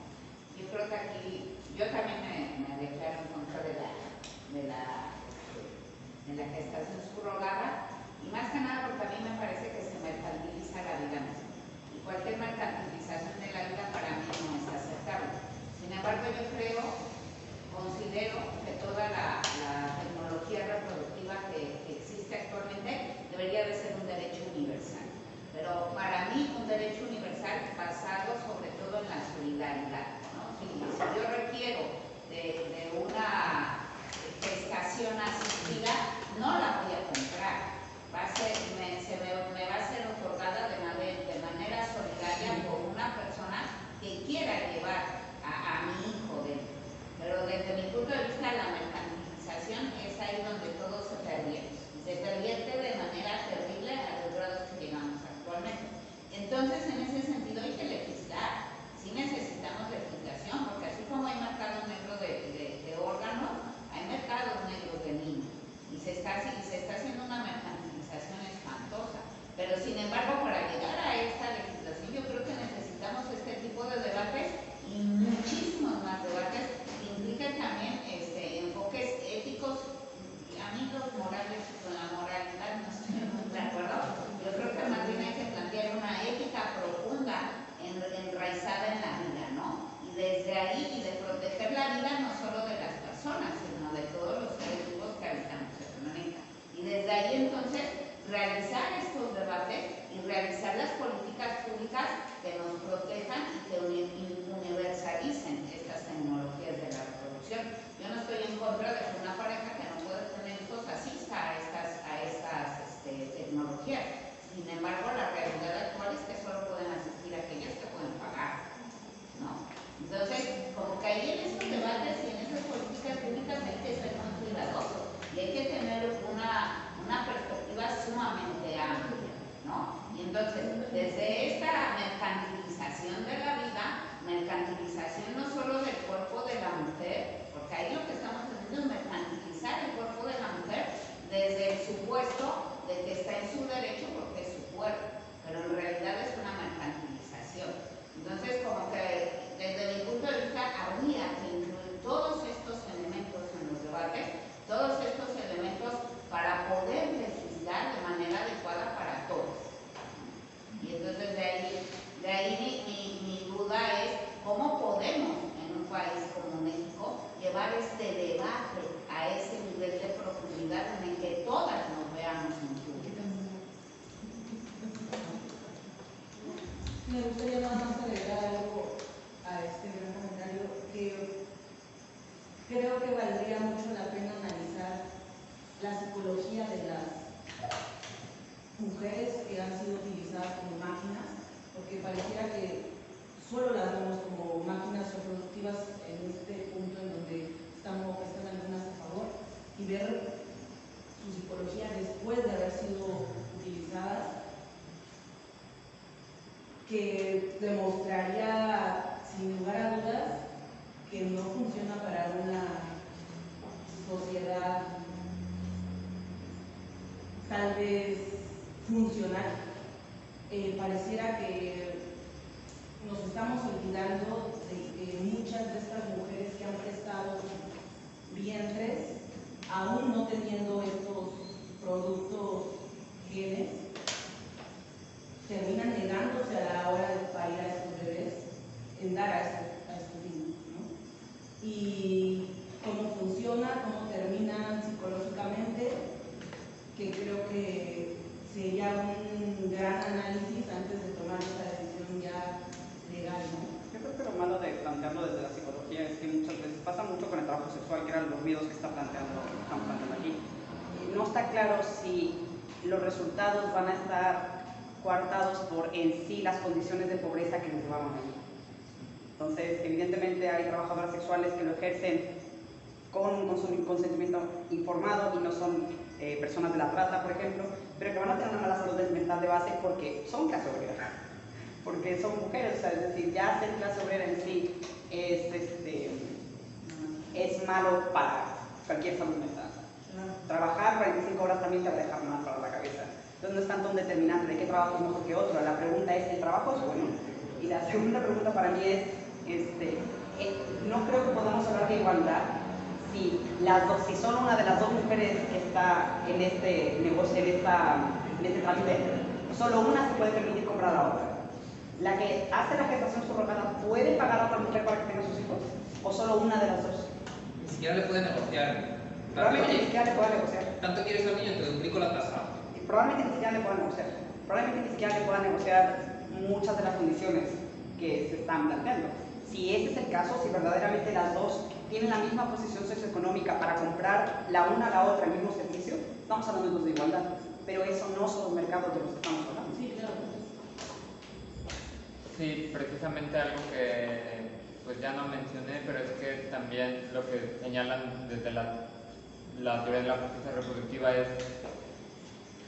Yo creo que aquí, yo también me declaro en contra de la gestación subrogada, y más que nada porque a mí me parece que se mercantiliza la vida misma. Y cualquier mercantilización de la vida para mí no es aceptable. Sin embargo, yo considero que toda la tecnología reproductiva que existe actualmente debería de ser un derecho universal. Pero para mí un derecho universal basado sobre todo en la solidaridad, ¿no? Si yo requiero de una gestación asistida, no la voy a comprar. Me va a ser otorgada de manera solidaria por una persona que quiera llevar a mi hijo dentro. Pero desde mi punto de vista la mercantilización es ahí donde todo se pervierte. Se pervierte de manera terrible a los grados que llegamos actualmente. Entonces, en ese sentido hay que legislar. Sí necesitamos legislación, porque así como hay mercado negro de órganos, hay mercados negros de niños. Y se está haciendo una mercantilización espantosa. Pero sin embargo, para llegar a esta legislación, yo creo que necesitamos este tipo de debates y muchísimos más debates que impliquen también enfoques éticos. A mí los morales, con la moralidad no estoy muy de acuerdo. Yo creo que más bien hay que plantear una ética profunda, enraizada en la vida, ¿no? Y desde ahí, y de proteger la vida no solo de las personas, sino de todos los seres vivos que habitamos el planeta. Y desde ahí entonces realizar estos debates y realizar las políticas públicas que nos protejan y que universalicen estas tecnologías de la reproducción. Yo no estoy en contra de que una pareja que no puede tener hijos asista a estas tecnologías. Sin embargo, la realidad actual es que solo pueden asistir aquellas que pueden pagar, ¿no? Entonces, como que ahí en estos debates y en esas políticas públicas hay que ser muy cuidadosos y hay que tener una perspectiva sumamente amplia, ¿no? Y entonces, desde esta mercantilización de la vida, mercantilización no solo del cuerpo de la mujer, porque ahí lo que estamos haciendo es mercantilizar el cuerpo de la mujer desde el supuesto de que está en su derecho porque es su cuerpo, pero en realidad es una mercantilización. Entonces, como que desde mi punto de vista habría que incluir todos estos elementos en los debates, todos estos elementos para poder legislar de manera adecuada para todos. Y entonces de ahí mi duda es cómo podemos en un país como México llevar este debate a ese nivel de profundidad en el que todas nos veamos incluidas. Me gustaría nada más agregar algo a este gran comentario, que creo que valdría mucho la pena analizar la psicología porque pareciera que solo las vemos como máquinas reproductivas en este punto en donde están algunas a favor, y ver su psicología después de haber sido utilizadas, que demostraría sin lugar a dudas que no funciona para una sociedad tal vez funcional. Pareciera que nos estamos olvidando de que muchas de estas mujeres que han prestado vientres, aún no teniendo estos productos genes, terminan negándose a la hora de parir a estos bebés en dar a estos niños, ¿no? Y cómo funciona, cómo terminan psicológicamente, que creo que sería un gran análisis antes de tomar esta decisión ya legal, ¿no? Yo creo que lo malo de plantearlo desde la psicología es que muchas veces pasa mucho con el trabajo sexual, que eran los miedos que estamos planteando aquí. No está claro si los resultados van a estar coartados por en sí las condiciones de pobreza que nos llevaban allí. Entonces, evidentemente hay trabajadoras sexuales que lo ejercen con un consentimiento informado y no son personas de la trata, por ejemplo, pero que van a tener una mala salud mental de base porque son clase obrera, porque son mujeres, o sea, es decir, ya ser clase obrera en sí es malo para cualquier salud mental. Trabajar 45 horas también te va a dejar mal para la cabeza. Entonces no es tanto un determinante de qué trabajo es mejor que otro. La pregunta es, ¿el trabajo es bueno? Y la segunda pregunta para mí es, no creo que podamos hablar de igualdad si solo una de las dos mujeres que está en este negocio, en este trámite, solo una se puede permitir comprar a la otra. ¿La que hace la gestación subrogada puede pagar a otra mujer para que tenga sus hijos? ¿O solo una de las dos? Ni siquiera le puede negociar. Probablemente ni siquiera le pueda negociar. Tanto quieres al niño, te duplico la tasa. Probablemente ni siquiera le pueda negociar. Probablemente ni siquiera le pueda negociar muchas de las condiciones que se están planteando. Si ese es el caso, si verdaderamente las dos tienen la misma posición socioeconómica para comprar la una a la otra el mismo servicio, estamos hablando de igualdad. Pero eso no son los mercados de los que estamos hablando. Sí, claro. Sí, precisamente algo que pues ya no mencioné, pero es que también lo que señalan desde la teoría de la justicia reproductiva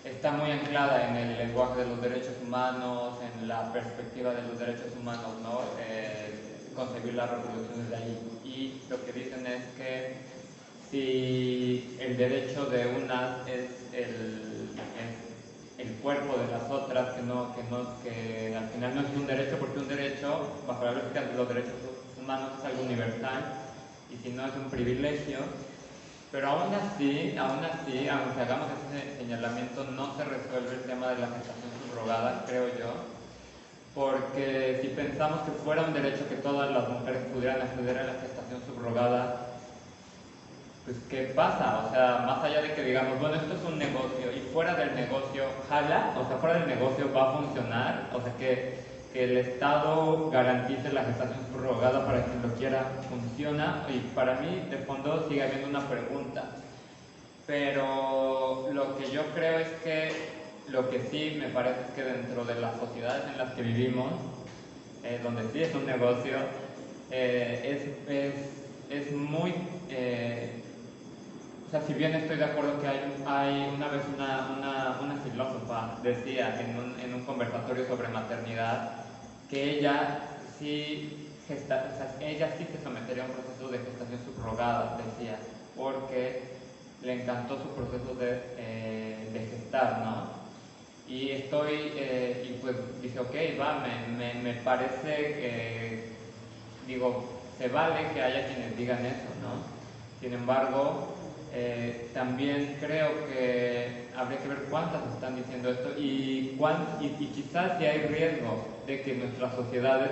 está muy anclada en el lenguaje de los derechos humanos, en la perspectiva de los derechos humanos, ¿no? Concebir la reproducción desde ahí. Y lo que dicen es que si el derecho de unas es el cuerpo de las otras, que al final no es un derecho, porque un derecho, bajo la lógica de los derechos humanos, es algo universal, y si no es un privilegio. Pero aún así, aunque hagamos ese señalamiento, no se resuelve el tema de la gestación subrogada, creo yo, porque si pensamos que fuera un derecho que todas las mujeres pudieran acceder a la gestación subrogada, pues ¿qué pasa? O sea, más allá de que digamos, bueno, esto es un negocio y fuera del negocio jala, o sea, fuera del negocio va a funcionar, o sea, que el Estado garantice la gestación subrogada para quien lo quiera, funciona, y para mí, de fondo, sigue habiendo una pregunta. Pero lo que yo creo es que, lo que sí me parece es que dentro de las sociedades en las que vivimos, donde sí es un negocio, es muy... o sea, si bien estoy de acuerdo que hay una vez una filósofa decía en un conversatorio sobre maternidad que ella sí se sometería a un proceso de gestación subrogada, decía, porque le encantó su proceso de gestar, ¿no? Y y pues dice, ok, va, me parece que, digo, se vale que haya quienes digan eso, ¿no? Sin embargo, también creo que habría que ver cuántas están diciendo esto y quizás si hay riesgo de que nuestras sociedades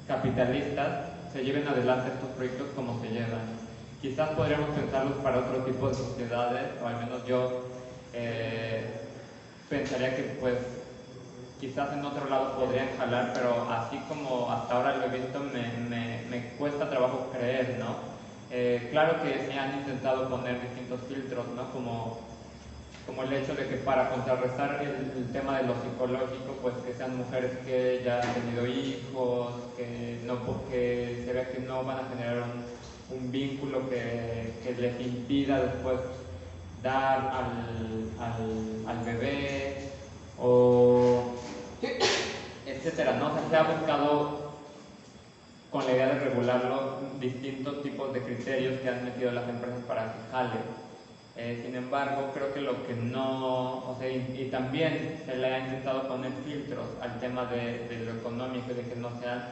capitalistas se lleven adelante estos proyectos como se llevan. Quizás podríamos pensarlos para otro tipo de sociedades, o al menos yo pensaría que pues quizás en otro lado podrían jalar, pero así como hasta ahora lo he visto me cuesta trabajo creer, ¿no? Claro que se han intentado poner distintos filtros, ¿no? Como como el hecho de que para contrarrestar el tema de lo psicológico, pues que sean mujeres que ya han tenido hijos, que se vea que no van a generar un vínculo que les impida después dar al bebé, o etcétera, ¿no? O sea, se ha buscado con la idea de regularlo distintos tipos de criterios que han metido las empresas para que jale. Sin embargo, creo que lo que no, o sea, y también se le ha intentado poner filtros al tema de lo económico y de que no sean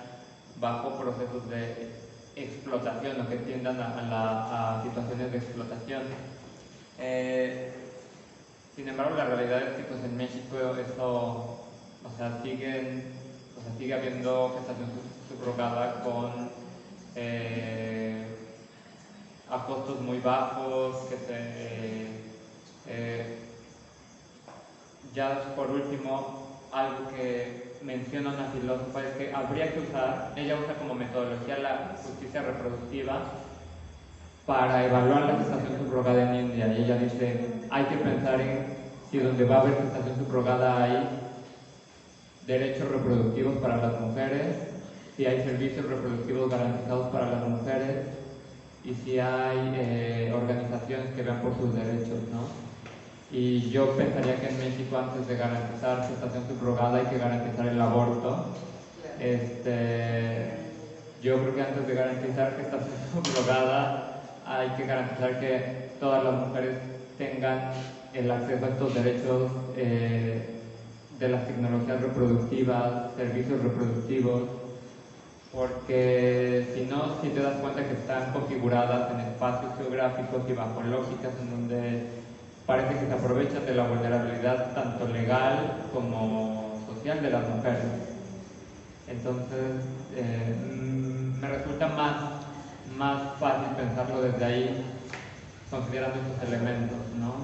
bajo procesos de explotación o que tiendan a situaciones de explotación. Sin embargo, la realidad es que pues, en México eso, o sea, sigue habiendo gestación subrogada con a costos muy bajos, ya por último, algo que menciona una filósofa es que habría que ella usa como metodología la justicia reproductiva para evaluar la gestación subrogada en India, y ella dice, hay que pensar en si donde va a haber gestación subrogada hay derechos reproductivos para las mujeres, si hay servicios reproductivos garantizados para las mujeres, y si hay organizaciones que vean por sus derechos, ¿no? Y yo pensaría que en México, antes de garantizar gestación subrogada, hay que garantizar el aborto. Yo creo que antes de garantizar gestación subrogada, hay que garantizar que todas las mujeres tengan el acceso a estos derechos de las tecnologías reproductivas, servicios reproductivos, porque si no, si te das cuenta que están configuradas en espacios geográficos y bajo lógicas en donde parece que se aprovechan de la vulnerabilidad tanto legal como social de las mujeres. Entonces, me resulta más fácil pensarlo desde ahí, considerando estos elementos, ¿no?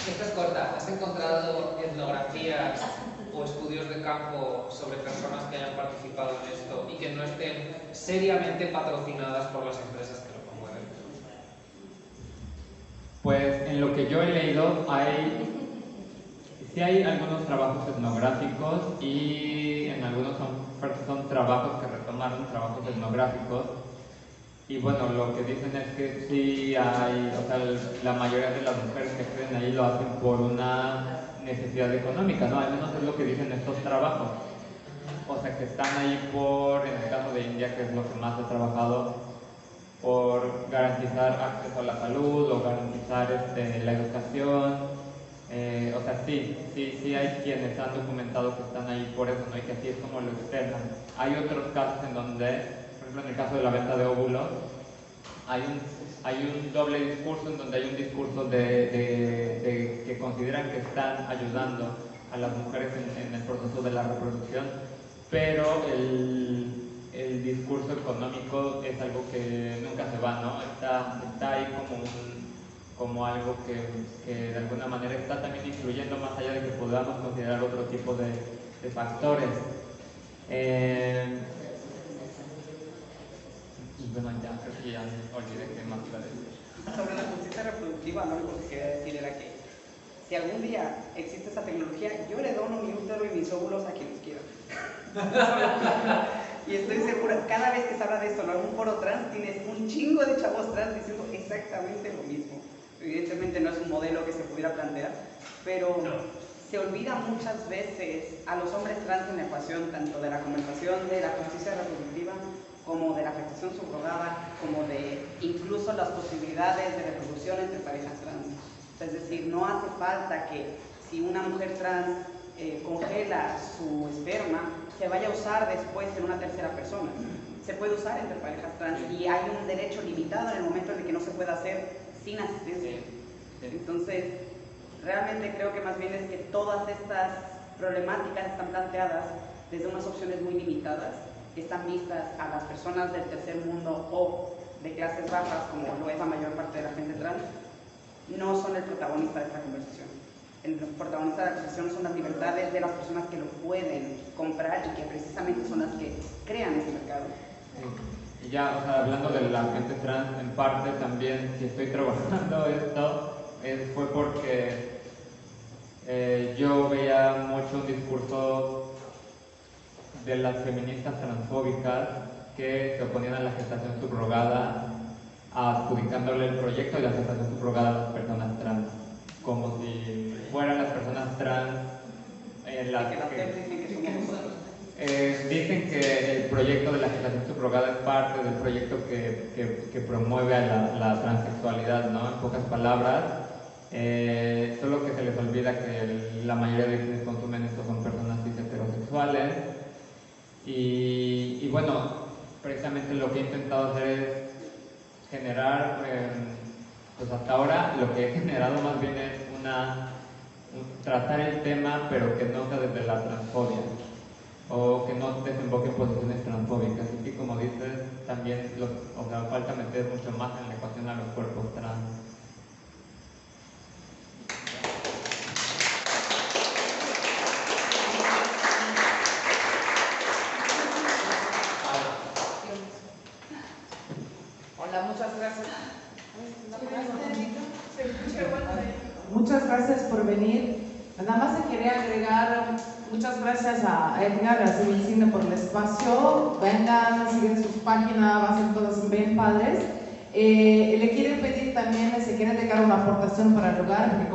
Esta es corta. ¿Has encontrado etnografías o estudios de campo sobre personas que hayan participado en esto y que no estén seriamente patrocinadas por las empresas que lo promueven? Pues en lo que yo he leído sí hay algunos trabajos etnográficos, y en algunos son trabajos que retomaron trabajos etnográficos. Y bueno, lo que dicen es que sí hay, o sea, la mayoría de las mujeres que acceden ahí lo hacen por una necesidad económica, ¿no? Al menos es lo que dicen estos trabajos. O sea, que están ahí en el caso de India, que es lo que más he trabajado, por garantizar acceso a la salud o garantizar la educación. O sea, sí hay quienes han documentado que están ahí por eso, ¿no? Y que así es como lo externan. Hay otros casos en donde, en el caso de la venta de óvulos, hay un doble discurso, en donde hay un discurso de que consideran que están ayudando a las mujeres en el proceso de la reproducción, pero el discurso económico es algo que nunca se va, ¿no? Está ahí como algo que de alguna manera está también influyendo, más allá de que podamos considerar otro tipo de factores. Bueno, ya creo que ya olvidé qué más iba a decir. Sobre la justicia reproductiva, lo único que quería decir era que si algún día existe esa tecnología, yo le dono mi útero y mis óvulos a quien los quiera. Y estoy segura, cada vez que se habla de esto en algún foro trans, tienes un chingo de chavos trans diciendo exactamente lo mismo. Evidentemente no es un modelo que se pudiera plantear, pero se olvida muchas veces a los hombres trans en la ecuación, tanto de la conversación de la justicia reproductiva, como de la gestación subrogada, como de incluso las posibilidades de reproducción entre parejas trans. Es decir, no hace falta que si una mujer trans congela su esperma, se vaya a usar después en una tercera persona. Se puede usar entre parejas trans y hay un derecho limitado en el momento en el que no se pueda hacer sin asistencia. Entonces, realmente creo que más bien es que todas estas problemáticas están planteadas desde unas opciones muy limitadas, que están vistas a las personas del tercer mundo o de clases bajas, como lo es la mayor parte de la gente trans, no son el protagonista de esta conversación. El protagonista de la conversación son las libertades de las personas que lo pueden comprar y que precisamente son las que crean ese mercado. Y ya, o sea, hablando de la gente trans, en parte también, si estoy trabajando esto, fue porque yo veía mucho un discurso de las feministas transfóbicas que se oponían a la gestación subrogada, adjudicándole el proyecto de la gestación subrogada a las personas trans, como si fueran las personas trans las que dicen que el proyecto de la gestación subrogada es parte del proyecto que promueve a la transexualidad, ¿no? En pocas palabras, solo que se les olvida que la mayoría de quienes consumen esto son personas cis heterosexuales. Y bueno, precisamente lo que he intentado hacer es generar, pues hasta ahora lo que he generado más bien es tratar el tema, pero que no sea desde la transfobia, o que no desemboque en posiciones transfóbicas. Y que, como dices, también o sea, falta meter mucho más en la ecuación a los cuerpos trans. Hola, muchas gracias. Muchas gracias por venir. Nada más se quería agregar, muchas gracias a Edgar, a Civil Cine por el espacio. Vengan, sigan sus páginas, va a ser todas bien padres. Le quieren pedir también, se quieren dejar una aportación para el lugar, porque